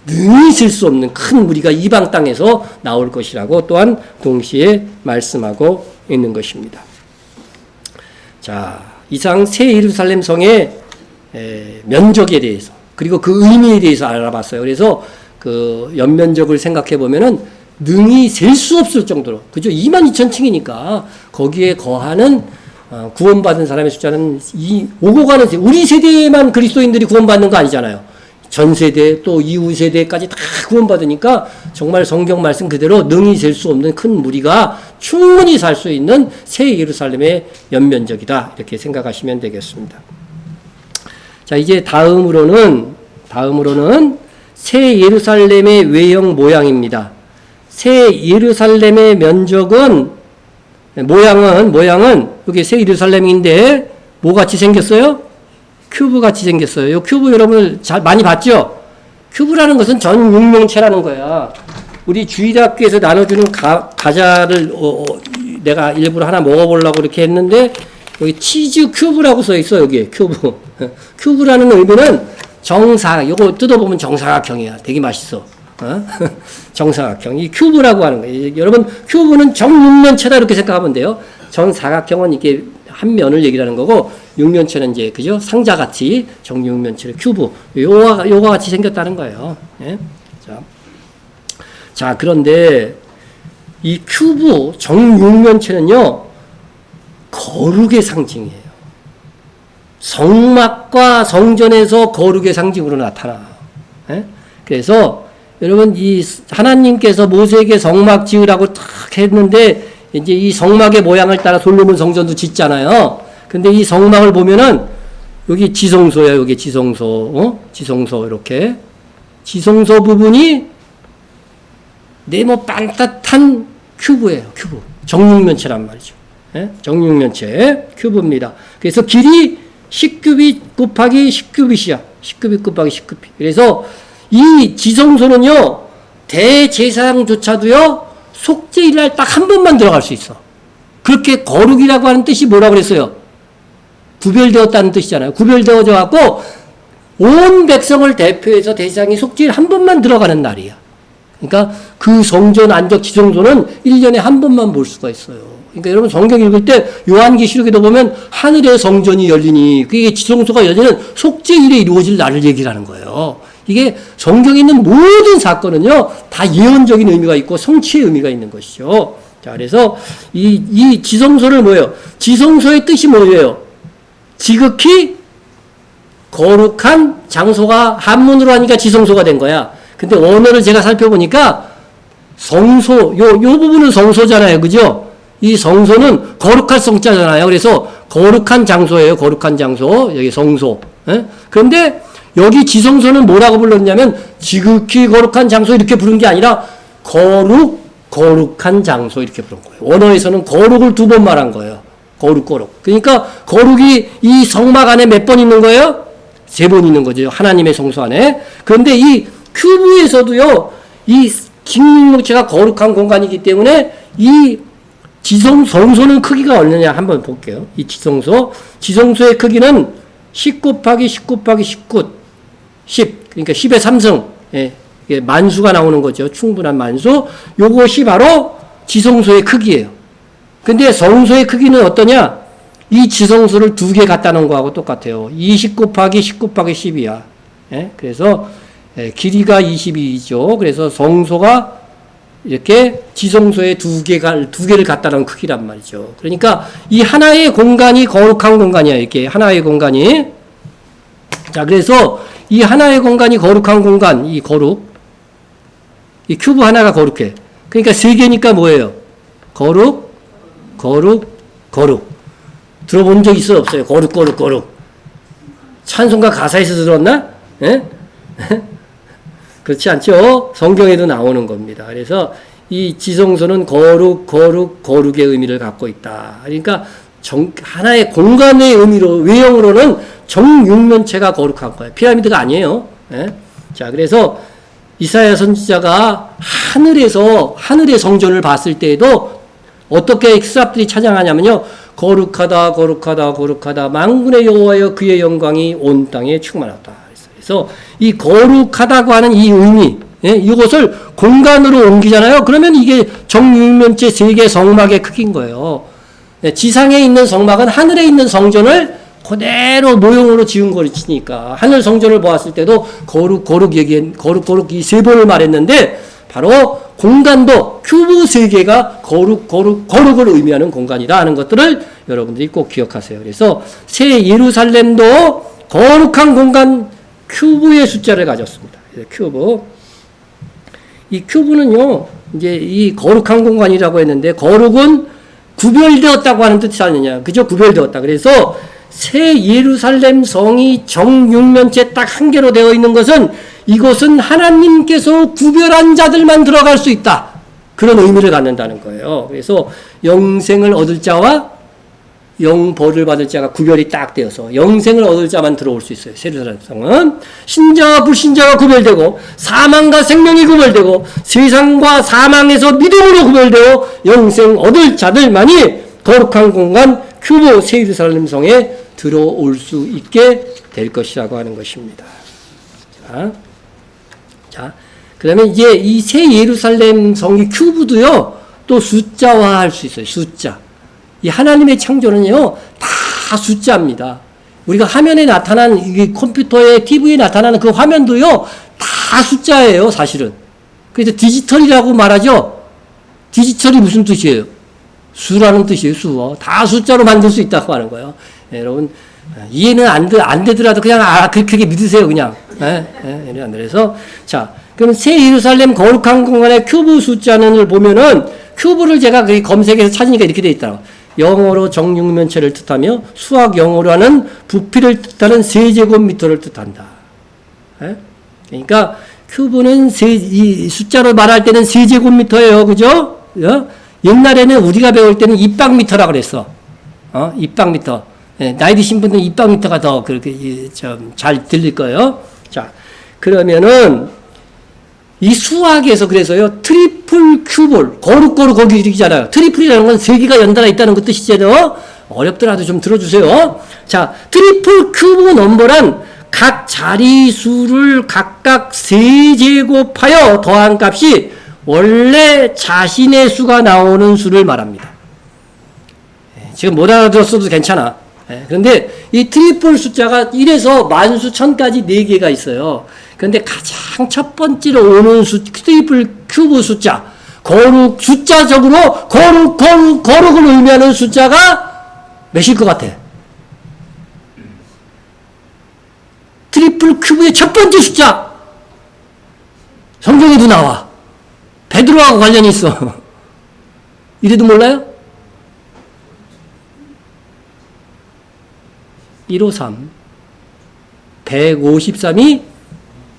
능히 셀 수 없는 큰 무리가 이방 땅에서 나올 것이라고 또한 동시에 말씀하고 있는 것입니다. 자, 이상 새 예루살렘 성의 면적에 대해서 그리고 그 의미에 대해서 알아봤어요. 그래서 그 연면적을 생각해 보면은 능히 셀 수 없을 정도로, 그죠? 22,000층이니까 거기에 거하는 구원받은 사람의 숫자는 오고 가는 우리 세대에만 그리스도인들이 구원받는 거 아니잖아요. 전 세대 또 이후 세대까지 다 구원받으니까 정말 성경 말씀 그대로 능히 셀 수 없는 큰 무리가 충분히 살 수 있는 새 예루살렘의 연면적이다 이렇게 생각하시면 되겠습니다. 자, 이제 다음으로는 새 예루살렘의 외형 모양입니다. 새 예루살렘의 면적은 모양은 여기 새 예루살렘인데 뭐 같이 생겼어요? 큐브 같이 생겼어요. 이 큐브 여러분 잘 많이 봤죠? 큐브라는 것은 전 육면체라는 거야. 우리 주일학교에서 나눠주는 과자를 내가 일부러 하나 먹어보려고 이렇게 했는데 여기 치즈 큐브라고 써 있어. 여기 큐브. 큐브라는 의미는 요거 뜯어보면 정사각형이야. 되게 맛있어. 정사각형. 이 큐브라고 하는 거예요. 여러분 큐브는 정육면체다 이렇게 생각하면 돼요. 정사각형은 이게 한 면을 얘기하는 거고 육면체는 이제 그죠? 상자같이 정육면체를 큐브 요거 같이 생겼다는 거예요. 예? 자, 그런데 이 큐브 정육면체는요 거룩의 상징이에요. 성막과 성전에서 거룩의 상징으로 나타나요. 예? 그래서 여러분 이 하나님께서 모세에게 성막 지으라고 탁 했는데 이제 이 성막의 모양을 따라 솔로몬 성전도 짓잖아요. 근데 이 성막을 보면은 여기 지성소야, 여기 지성소, 지성소 이렇게 지성소 부분이 네모 반듯한 큐브예요, 큐브. 정육면체란 말이죠. 예? 정육면체 큐브입니다. 그래서 길이 10규빗 곱하기 10규빗이야. 10규빗 곱하기 10규빗. 그래서 이 지성소는요 대제사장조차도요 속죄일날 딱 한 번만 들어갈 수 있어. 그렇게 거룩이라고 하는 뜻이 뭐라고 그랬어요? 구별되었다는 뜻이잖아요. 구별되어져 갖고 온 백성을 대표해서 대제사장이 속죄일 한 번만 들어가는 날이야. 그러니까 그 성전 안적 지성소는 1년에 한 번만 볼 수가 있어요. 그러니까 여러분 성경 읽을 때 요한계시록에도 보면 하늘의 성전이 열리니 그게 지성소가 열리는 속죄일에 이루어질 날을 얘기하는 거예요. 이게 성경에 있는 모든 사건은요 다 예언적인 의미가 있고 성취의 의미가 있는 것이죠. 자, 그래서 이 지성소를 뭐예요? 지성소의 뜻이 뭐예요? 지극히 거룩한 장소가 한문으로 하니까 지성소가 된 거야. 근데 원어를 제가 살펴보니까 성소, 요 부분은 성소잖아요. 그죠? 이 성소는 거룩할 성자잖아요. 그래서 거룩한 장소예요. 거룩한 장소. 여기 성소. 예? 그런데 여기 지성소는 뭐라고 불렀냐면 지극히 거룩한 장소 이렇게 부른 게 아니라 거룩한 장소 이렇게 부른 거예요. 원어에서는 거룩을 2번 말한 거예요. 거룩. 그러니까 거룩이 이 성막 안에 몇 번 있는 거예요? 3번 있는 거죠. 하나님의 성소 안에. 그런데 이 큐브에서도요, 이 김육체가 거룩한 공간이기 때문에 이 성소는 크기가 얼마냐 한번 볼게요. 이 지성소의 크기는 10 곱하기 10 곱하기 19, 10, 그러니까 10의 3승, 예, 만수가 나오는 거죠. 충분한 만수. 요것이 바로 지성소의 크기예요. 근데 성소의 크기는 어떠냐? 이 지성소를 2개 갖다 놓은 거하고 똑같아요. 20 곱하기 10 곱하기 10이야. 예? 그래서 길이가 22죠. 그래서 성소가 이렇게 지성소에 두 개를 갖다 놓은 크기란 말이죠. 그러니까 이 하나의 공간이 거룩한 공간이야. 이렇게 하나의 공간이. 자, 그래서 이 하나의 공간이 거룩한 공간, 이 거룩, 이 큐브 하나가 거룩해. 그러니까 세 개니까 뭐예요? 거룩, 거룩, 거룩. 들어본 적 있어요? 없어요? 거룩, 거룩, 거룩. 찬송가 가사에서 들었나? 예? 그렇지 않죠? 성경에도 나오는 겁니다. 그래서 이 지성소는 거룩, 거룩, 거룩의 의미를 갖고 있다. 그러니까 하나의 공간의 의미로, 외형으로는 정육면체가 거룩한 거예요. 피라미드가 아니에요. 예? 자, 그래서 이사야 선지자가 하늘의 성전을 봤을 때에도 어떻게 스랍들이 찬양하냐면요. 거룩하다, 거룩하다, 거룩하다. 만군의 여호와여 그의 영광이 온 땅에 충만하다. 그래서 이 거룩하다고 하는 이 의미, 예? 이것을 공간으로 옮기잖아요. 그러면 이게 정육면체 세계 성막의 크기인 거예요. 예? 지상에 있는 성막은 하늘에 있는 성전을 그대로 모형으로 지은 것이니까 하늘 성전을 보았을 때도 거룩, 거룩 거룩, 거룩 이 세 번을 말했는데 바로 공간도 큐브 세계가 거룩, 거룩, 거룩을 의미하는 공간이다 하는 것들을 여러분들이 꼭 기억하세요. 그래서 새 예루살렘도 거룩한 공간 큐브의 숫자를 가졌습니다. 큐브. 이 큐브는요, 이제 이 거룩한 공간이라고 했는데 거룩은 구별되었다고 하는 뜻이 아니냐. 그죠? 구별되었다. 그래서 새 예루살렘 성이 정육면체 딱 한 개로 되어 있는 것은 이곳은 하나님께서 구별한 자들만 들어갈 수 있다. 그런 의미를 갖는다는 거예요. 그래서 영생을 얻을 자와 영벌을 받을 자가 구별이 딱 되어서 영생을 얻을 자만 들어올 수 있어요. 새 예루살렘 성은. 신자와 불신자가 구별되고 사망과 생명이 구별되고 세상과 사망에서 믿음으로 구별되고 영생 얻을 자들만이 거룩한 공간 큐브 새 예루살렘 성에 들어올 수 있게 될 것이라고 하는 것입니다. 자, 그러면 이제 이 새 예루살렘 성이 큐브도요, 또 숫자화할 수 있어요. 숫자. 이 하나님의 창조는요, 다 숫자입니다. 우리가 화면에 나타난, 이 컴퓨터에, TV에 나타나는 그 화면도요, 다 숫자예요, 사실은. 그래서 디지털이라고 말하죠? 디지털이 무슨 뜻이에요? 수라는 뜻이에요, 수. 다 숫자로 만들 수 있다고 하는 거예요. 네, 여러분, 이해는 안 되더라도 그냥, 그렇게 믿으세요, 그냥. 그래서, 자, 그럼 새 예루살렘 거룩한 공간의 큐브 숫자를 보면은, 큐브를 제가 검색해서 찾으니까 이렇게 돼 있더라고요. 영어로 정육면체를 뜻하며, 수학 영어로 하는 부피를 뜻하는 세제곱미터를 뜻한다. 그러니까, 큐브는 이 숫자로 말할 때는 세제곱미터예요, 그죠? 옛날에는 우리가 배울 때는 입방미터라 그랬어. 입방미터. 나이 드신 분들은 입방미터가 더 그렇게 좀 잘 들릴 거예요. 자, 그러면은 이 수학에서 그래서요, 트리플 큐볼, 거룩 거기 이렇게잖아요. 트리플이라는 건 세 개가 연달아 있다는 그 뜻이잖아요. 어렵더라도 좀 들어주세요. 자, 트리플 큐브 넘버란 각 자리수를 각각 세제곱하여 더한 값이 원래 자신의 수가 나오는 수를 말합니다. 지금 못 알아들었어도 괜찮아. 그런데 이 트리플 숫자가 1에서 만수 1000까지 4개가 있어요. 그런데 가장 첫 번째로 오는 트리플 큐브 숫자, 거룩, 숫자적으로 거룩을 의미하는 숫자가 몇일 것 같아? 트리플 큐브의 첫 번째 숫자! 성경에도 나와. 베드로하고 관련이 있어. 이래도 몰라요? 153. 153이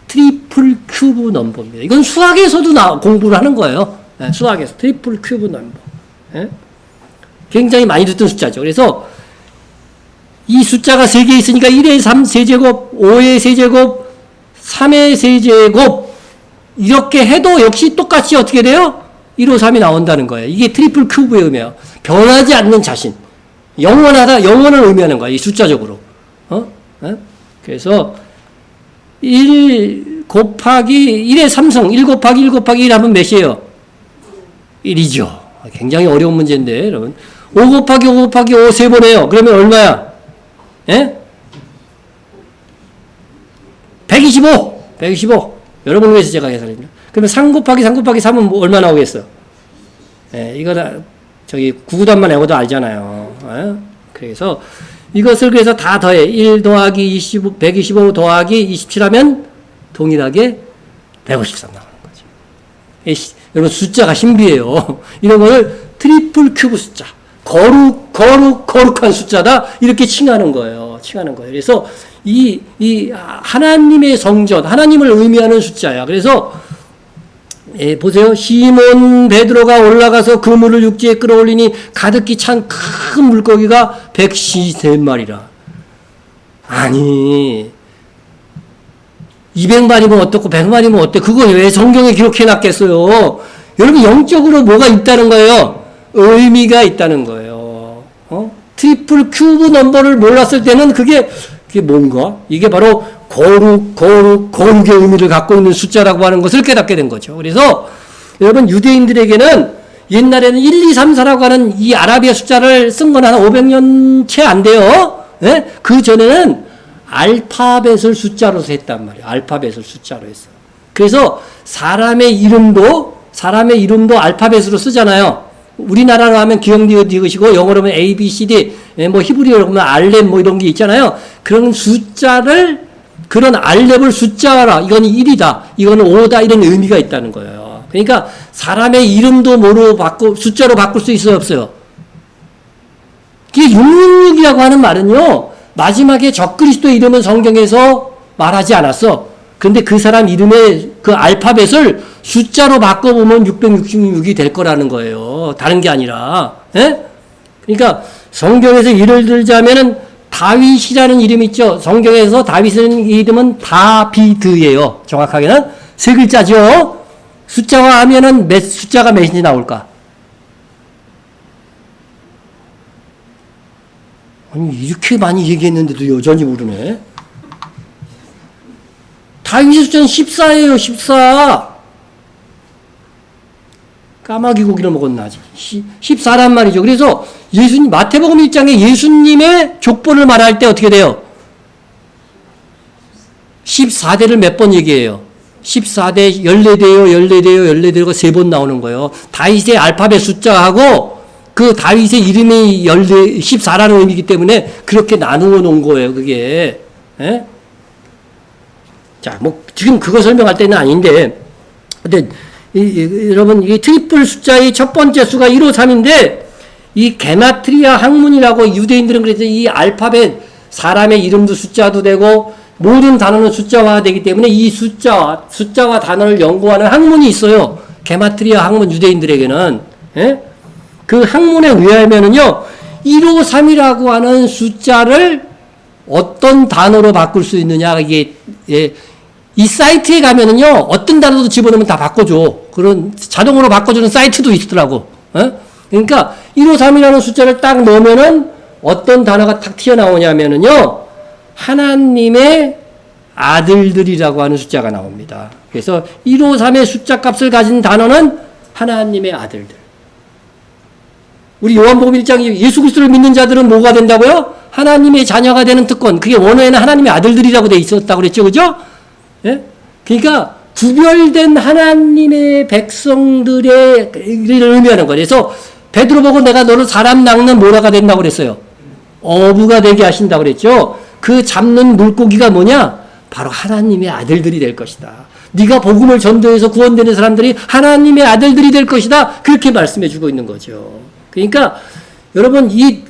트리플 큐브 넘버입니다. 이건 수학에서도 공부를 하는 거예요. 수학에서. 트리플 큐브 넘버. 굉장히 많이 듣던 숫자죠. 그래서 이 숫자가 3개 있으니까 1의 3 세제곱, 5의 세제곱, 3의 세제곱, 이렇게 해도 역시 똑같이 어떻게 돼요? 153이 나온다는 거예요. 이게 트리플 큐브의 의미예요. 변하지 않는 자신. 영원을 의미하는 거야, 이 숫자적으로. 그래서 1 곱하기 1의 3승, 1 곱하기 1 곱하기 1 하면 몇이에요? 1이죠. 굉장히 어려운 문제인데, 여러분. 5 곱하기 5 곱하기 5 3번 해요. 그러면 얼마야? 125. 여러분을 위해서 제가 계산합니다. 그러면 3 곱하기 3 곱하기 3은 뭐 얼마 나오겠어? 예, 이거 다, 저기, 구구단만 외워도 알잖아요. 예? 그래서 이것을 그래서 다 더해. 1 더하기 25, 125 더하기 27 하면 동일하게 153 나오는 거죠. 여러분, 숫자가 신비해요. 이런 거를 트리플 큐브 숫자. 거룩한 숫자다. 이렇게 칭하는 거예요. 그래서 이 하나님의 성전, 하나님을 의미하는 숫자야. 그래서 보세요. 시몬 베드로가 올라가서 그물을 육지에 끌어올리니 가득히 찬 큰 물고기가 153마리라. 아니 200마리면 어떻고 100마리면 어때? 그거 왜 성경에 기록해 놨겠어요? 여러분 영적으로 뭐가 있다는 거예요? 의미가 있다는 거예요. 트리플 큐브 넘버를 몰랐을 때는 그게 뭔가? 이게 바로 거룩의 의미를 갖고 있는 숫자라고 하는 것을 깨닫게 된 거죠. 그래서 여러분 유대인들에게는 옛날에는 1, 2, 3, 4라고 하는 이 아라비아 숫자를 쓴 건 한 500년 채 안 돼요. 네? 그 전에는 알파벳을 숫자로 했단 말이에요. 알파벳을 숫자로 했어. 그래서 사람의 이름도 알파벳으로 쓰잖아요. 우리나라로 하면 기억니긋이고 영어로 하면 A, B, C, D, 뭐 히브리어로 하면 알렙 뭐 이런 게 있잖아요. 그런 그런 알렙을 숫자라, 이건 1이다, 이거는 5다, 이런 의미가 있다는 거예요. 그러니까 사람의 이름도 숫자로 바꿀 수 있어요, 없어요? 이게 666이라고 하는 말은요, 마지막에 적그리스도의 이름은 성경에서 말하지 않았어. 근데 그 사람 이름의 그 알파벳을 숫자로 바꿔보면 666이 될 거라는 거예요. 다른 게 아니라. 예? 그러니까 성경에서 예를 들자면은 다윗이라는 이름 있죠. 성경에서 다윗의 이름은 다비드예요. 정확하게는 3글자죠. 숫자화 하면은 숫자가 몇인지 나올까? 아니 이렇게 많이 얘기했는데도 여전히 모르네. 다윗의 숫자는 14예요. 14. 까마귀 고기를 먹었나 아직. 14란 말이죠. 그래서 마태복음 1장에 예수님의 족보를 말할 때 어떻게 돼요? 14대를 몇 번 얘기해요? 14대, 14대요 3번 나오는 거예요. 다윗의 알파벳 숫자하고 그 다윗의 이름이 14라는 의미이기 때문에 그렇게 나누어 놓은 거예요, 그게. 예? 자, 뭐, 지금 그거 설명할 때는 아닌데, 근데, 여러분, 이 트리플 숫자의 첫 번째 수가 153인데, 이 게마트리아 학문이라고 유대인들은 그래서 이 알파벳, 사람의 이름도 숫자도 되고, 모든 단어는 숫자화가 되기 때문에 이 숫자와 단어를 연구하는 학문이 있어요. 게마트리아 학문 유대인들에게는. 예? 그 학문에 의하면은요, 153이라고 하는 숫자를 어떤 단어로 바꿀 수 있느냐, 이게, 예, 이 사이트에 가면은요, 어떤 단어도 집어넣으면 다 바꿔줘. 그런 자동으로 바꿔주는 사이트도 있더라고. 예? 그러니까 153이라는 숫자를 딱 넣으면은 어떤 단어가 탁 튀어나오냐면은요, 하나님의 아들들이라고 하는 숫자가 나옵니다. 그래서 153의 숫자 값을 가진 단어는 하나님의 아들들. 우리 요한복음 1장 예수 그리스도를 믿는 자들은 뭐가 된다고요? 하나님의 자녀가 되는 특권. 그게 원어에는 하나님의 아들들이라고 돼 있었다고 그랬죠. 그죠? 예? 그러니까 구별된 하나님의 백성들의 의미하는 거예요. 그래서 베드로 보고 내가 너를 사람 낚는 뭐라가 된다고 그랬어요? 어부가 되게 하신다고 그랬죠. 그 잡는 물고기가 뭐냐? 바로 하나님의 아들들이 될 것이다. 네가 복음을 전도해서 구원되는 사람들이 하나님의 아들들이 될 것이다. 그렇게 말씀해 주고 있는 거죠. 그러니까 여러분 이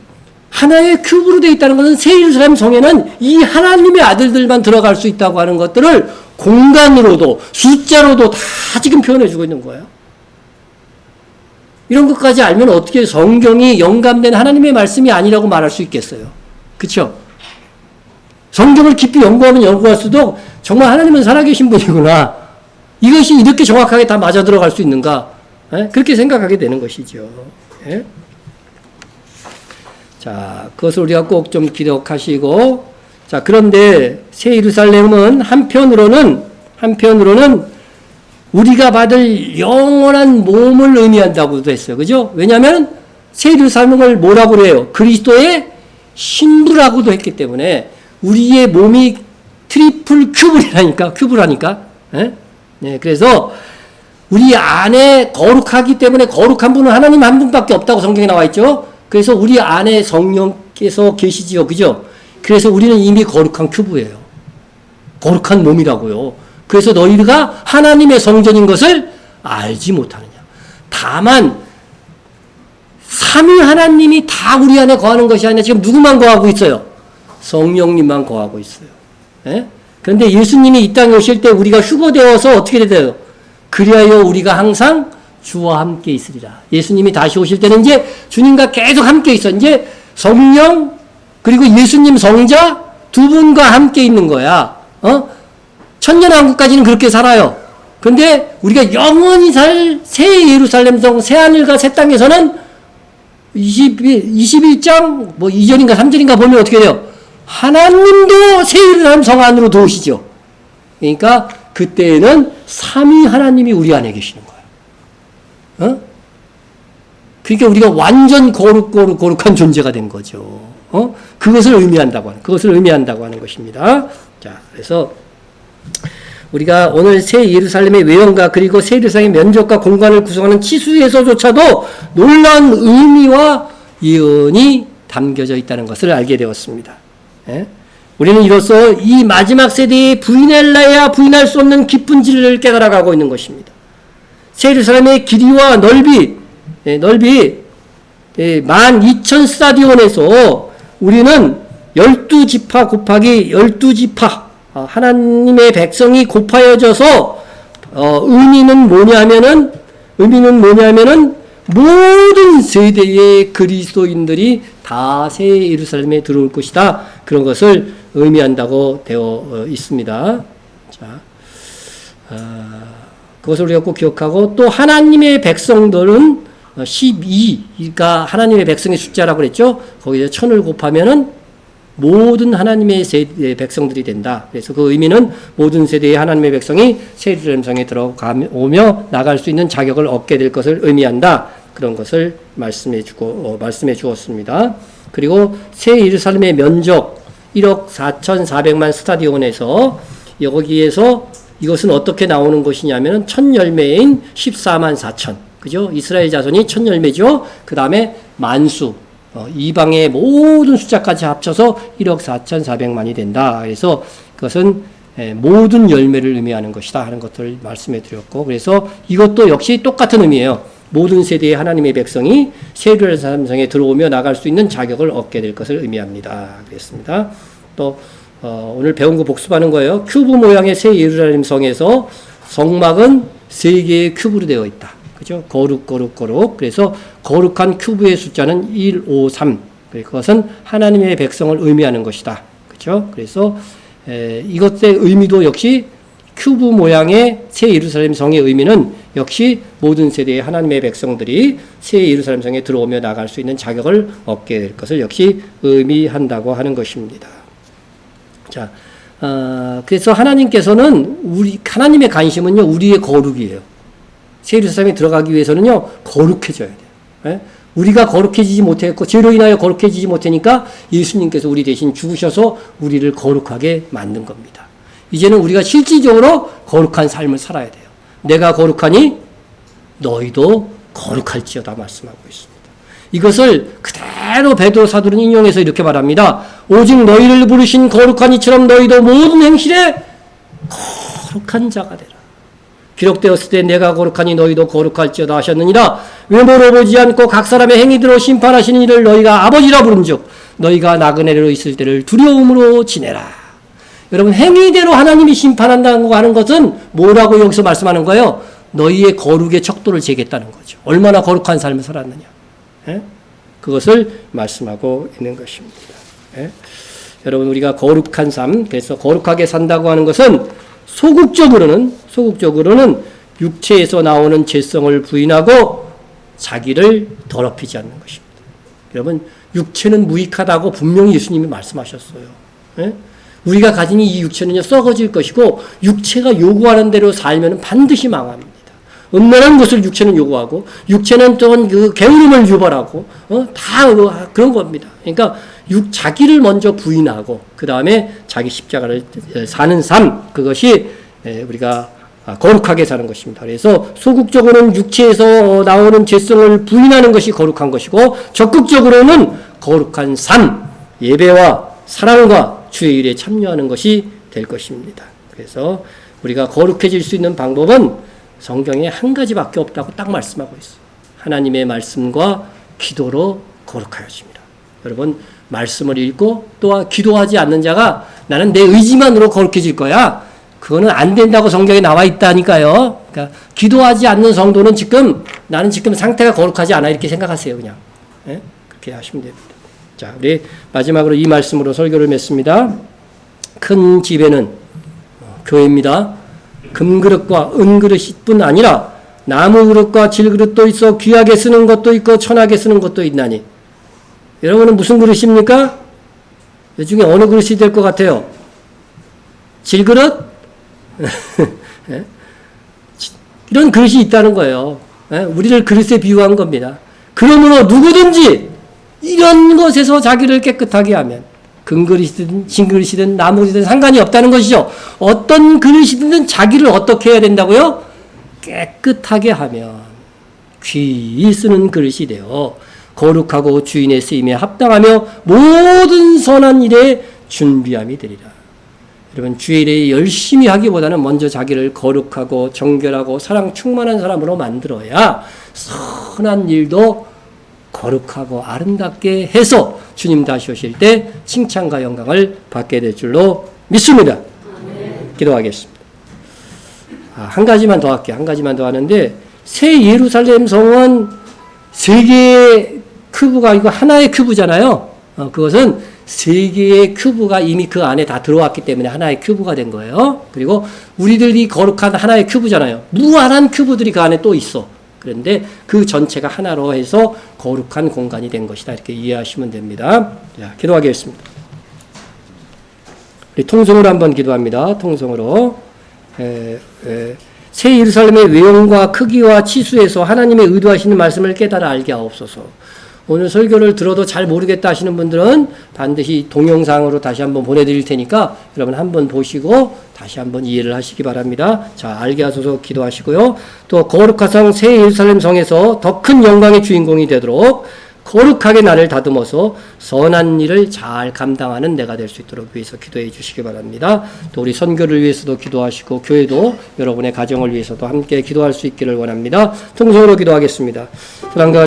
하나의 큐브로 되어 있다는 것은 새 예루살렘 성에는 이 하나님의 아들들만 들어갈 수 있다고 하는 것들을 공간으로도 숫자로도 다 지금 표현해 주고 있는 거예요. 이런 것까지 알면 어떻게 성경이 영감된 하나님의 말씀이 아니라고 말할 수 있겠어요. 그렇죠? 성경을 깊이 연구하면 연구할수록 정말 하나님은 살아계신 분이구나. 이것이 이렇게 정확하게 다 맞아 들어갈 수 있는가? 예? 그렇게 생각하게 되는 것이죠. 예? 자, 그것을 우리가 꼭 좀 기억하시고, 자, 그런데 새 예루살렘은 한편으로는 우리가 받을 영원한 몸을 의미한다고도 했어요. 그죠? 왜냐하면 새 예루살렘을 뭐라고 그래요? 그리스도의 신부라고도 했기 때문에 우리의 몸이 트리플 큐브라니까. 예? 네, 그래서 우리 안에 거룩하기 때문에 거룩한 분은 하나님 한 분밖에 없다고 성경에 나와 있죠. 그래서 우리 안에 성령께서 계시지요. 그죠? 그래서 우리는 이미 거룩한 큐브예요. 거룩한 몸이라고요. 그래서 너희가 하나님의 성전인 것을 알지 못하느냐. 다만 삼위 하나님이 다 우리 안에 거하는 것이 아니라 지금 누구만 거하고 있어요? 성령님만 거하고 있어요. 예? 그런데 예수님이 이 땅에 오실 때 우리가 휴거되어서 어떻게 돼요? 그리하여 우리가 항상 주와 함께 있으리라. 예수님이 다시 오실 때는 이제 주님과 계속 함께 있어. 이제 성령 그리고 예수님 성자 두 분과 함께 있는 거야. 천년왕국까지는 그렇게 살아요. 그런데 우리가 영원히 살 새 예루살렘성 새 하늘과 새 땅에서는 21장 뭐 2절인가 3절인가 보면 어떻게 돼요? 하나님도 새 예루살렘 성 안으로 들어오시죠. 그러니까 그때에는 삼위 하나님이 우리 안에 계시는 거예요. 그러니까 우리가 완전 거룩한 존재가 된 거죠. 그것을 의미한다고 하는 것입니다. 자, 그래서 우리가 오늘 새 예루살렘의 외형과 그리고 새 예루살렘의 면적과 공간을 구성하는 치수에서조차도 놀라운 의미와 예언이 담겨져 있다는 것을 알게 되었습니다. 예? 우리는 이로써 이 마지막 세대에 부인할래야 부인할 수 없는 깊은 진리를 깨달아가고 있는 것입니다. 새 예루살렘의 길이와 넓이 12,000 스타디온에서 우리는 12지파 곱하기 12지파 하나님의 백성이 곱하여져서 의미는 뭐냐면은 모든 세대의 그리스도인들이 다 새 예루살렘에 들어올 것이다. 그런 것을 의미한다고 되어 있습니다. 자, 그것을 우리가 꼭 기억하고 또 하나님의 백성들은 12가 하나님의 백성의 숫자라고 그랬죠. 거기에 1000을 곱하면은 모든 하나님의 세대의 백성들이 된다. 그래서 그 의미는 모든 세대의 하나님의 백성이 새 예루살렘성에 들어오며 나갈 수 있는 자격을 얻게 될 것을 의미한다. 그런 것을 말씀해 주었습니다. 그리고 새 예루살렘의 면적 1억 4,400만 스타디온에서 여기에서 이것은 어떻게 나오는 것이냐면 첫 열매인 14만 4천. 그죠? 이스라엘 자손이 첫 열매죠. 그 다음에 만수. 이방의 모든 숫자까지 합쳐서 1억 4,400만이 된다. 그래서 그것은 모든 열매를 의미하는 것이다 하는 것을 말씀해 드렸고, 그래서 이것도 역시 똑같은 의미예요. 모든 세대의 하나님의 백성이 새 예루살렘성에 들어오며 나갈 수 있는 자격을 얻게 될 것을 의미합니다. 그랬습니다. 또 오늘 배운 거 복습하는 거예요. 큐브 모양의 새 예루살렘성에서 성막은 3개의 큐브로 되어 있다. 그죠? 거룩. 그래서 거룩한 큐브의 숫자는 1, 5, 3. 그것은 하나님의 백성을 의미하는 것이다. 그죠? 그래서 이것의 의미도 역시 큐브 모양의 새 예루살렘 성의 의미는 역시 모든 세대의 하나님의 백성들이 새 예루살렘 성에 들어오며 나갈 수 있는 자격을 얻게 될 것을 역시 의미한다고 하는 것입니다. 자, 그래서 하나님의 관심은요, 우리의 거룩이에요. 새 예루살렘에 들어가기 위해서는요, 거룩해져야 돼요. 예? 우리가 거룩해지지 못했고, 죄로 인하여 거룩해지지 못하니까 예수님께서 우리 대신 죽으셔서 우리를 거룩하게 만든 겁니다. 이제는 우리가 실질적으로 거룩한 삶을 살아야 돼요. 내가 거룩하니 너희도 거룩할지어다 말씀하고 있습니다. 이것을 그대로 베드로 사도는 인용해서 이렇게 말합니다. 오직 너희를 부르신 거룩한 이처럼 너희도 모든 행실에 거룩한 자가 되라. 기록되었을 때 내가 거룩하니 너희도 거룩할지어다 하셨느니라. 외모로 보지 않고 각 사람의 행위대로 심판하시는 이를 너희가 아버지라 부른즉 너희가 나그네로 있을 때를 두려움으로 지내라. 여러분, 행위대로 하나님이 심판한다고 하는 것은 뭐라고 여기서 말씀하는 거예요? 너희의 거룩의 척도를 재겠다는 거죠. 얼마나 거룩한 삶을 살았느냐. 예? 그것을 말씀하고 있는 것입니다. 예? 여러분, 우리가 거룩한 삶, 그래서 거룩하게 산다고 하는 것은 소극적으로는 육체에서 나오는 죄성을 부인하고 자기를 더럽히지 않는 것입니다. 여러분, 육체는 무익하다고 분명히 예수님이 말씀하셨어요. 예? 우리가 가진 이 육체는요, 썩어질 것이고, 육체가 요구하는 대로 살면 반드시 망합니다. 음란한 것을 육체는 요구하고, 육체는 또한 그 게으름을 유발하고, 다 그런 겁니다. 그러니까, 자기를 먼저 부인하고, 그 다음에 자기 십자가를 사는 삶, 그것이 우리가 거룩하게 사는 것입니다. 그래서 소극적으로는 육체에서 나오는 죄성을 부인하는 것이 거룩한 것이고 적극적으로는 거룩한 삶, 예배와 사랑과 주의 일에 참여하는 것이 될 것입니다. 그래서 우리가 거룩해질 수 있는 방법은 성경에 한 가지밖에 없다고 딱 말씀하고 있어요. 하나님의 말씀과 기도로 거룩하여집니다. 여러분, 말씀을 읽고 또한 기도하지 않는 자가 나는 내 의지만으로 거룩해질 거야. 그거는 안 된다고 성경에 나와 있다니까요. 그러니까 기도하지 않는 성도는 나는 지금 상태가 거룩하지 않아 이렇게 생각하세요. 그냥. 네? 그렇게 하시면 됩니다. 자, 우리 마지막으로 이 말씀으로 설교를 맺습니다. 큰 집에는 교회입니다. 금그릇과 은그릇뿐 아니라 나무 그릇과 질그릇도 있어 귀하게 쓰는 것도 있고 천하게 쓰는 것도 있나니. 여러분은 무슨 그릇입니까? 이 중에 어느 그릇이 될 것 같아요? 질그릇? 이런 그릇이 있다는 거예요. 우리를 그릇에 비유한 겁니다. 그러므로 누구든지 이런 것에서 자기를 깨끗하게 하면 금그릇이든 진그릇이든 나무그릇이든 상관이 없다는 것이죠. 어떤 그릇이든 자기를 어떻게 해야 된다고요? 깨끗하게 하면 귀히 쓰는 그릇이 되어 거룩하고 주인의 쓰임에 합당하며 모든 선한 일에 준비함이 되리라. 여러분, 주의 일에 열심히 하기보다는 먼저 자기를 거룩하고 정결하고 사랑 충만한 사람으로 만들어야 선한 일도 거룩하고 아름답게 해서 주님 다시 오실 때 칭찬과 영광을 받게 될 줄로 믿습니다. 기도하겠습니다. 한 가지만 더 할게요. 한 가지만 더 하는데, 새 예루살렘 성은 세 개의 큐브가 아니고 하나의 큐브잖아요. 그것은 세 개의 큐브가 이미 그 안에 다 들어왔기 때문에 하나의 큐브가 된 거예요. 그리고 우리들이 거룩한 하나의 큐브잖아요. 무한한 큐브들이 그 안에 또 있어. 그런데 그 전체가 하나로 해서 거룩한 공간이 된 것이다. 이렇게 이해하시면 됩니다. 자, 기도하겠습니다. 우리 통성으로 한번 기도합니다. 통성으로. 새 예루살렘의 외형과 크기와 치수에서 하나님의 의도하시는 말씀을 깨달아 알게 하옵소서. 오늘 설교를 들어도 잘 모르겠다 하시는 분들은 반드시 동영상으로 다시 한번 보내드릴 테니까 여러분 한번 보시고 다시 한번 이해를 하시기 바랍니다. 자, 알게 하소서 기도하시고요. 또 거룩하상 새 예루살렘 성에서 더 큰 영광의 주인공이 되도록 거룩하게 나를 다듬어서 선한 일을 잘 감당하는 내가 될 수 있도록 위해서 기도해 주시기 바랍니다. 또 우리 선교를 위해서도 기도하시고 교회도 여러분의 가정을 위해서도 함께 기도할 수 있기를 원합니다. 통성으로 기도하겠습니다. 사랑과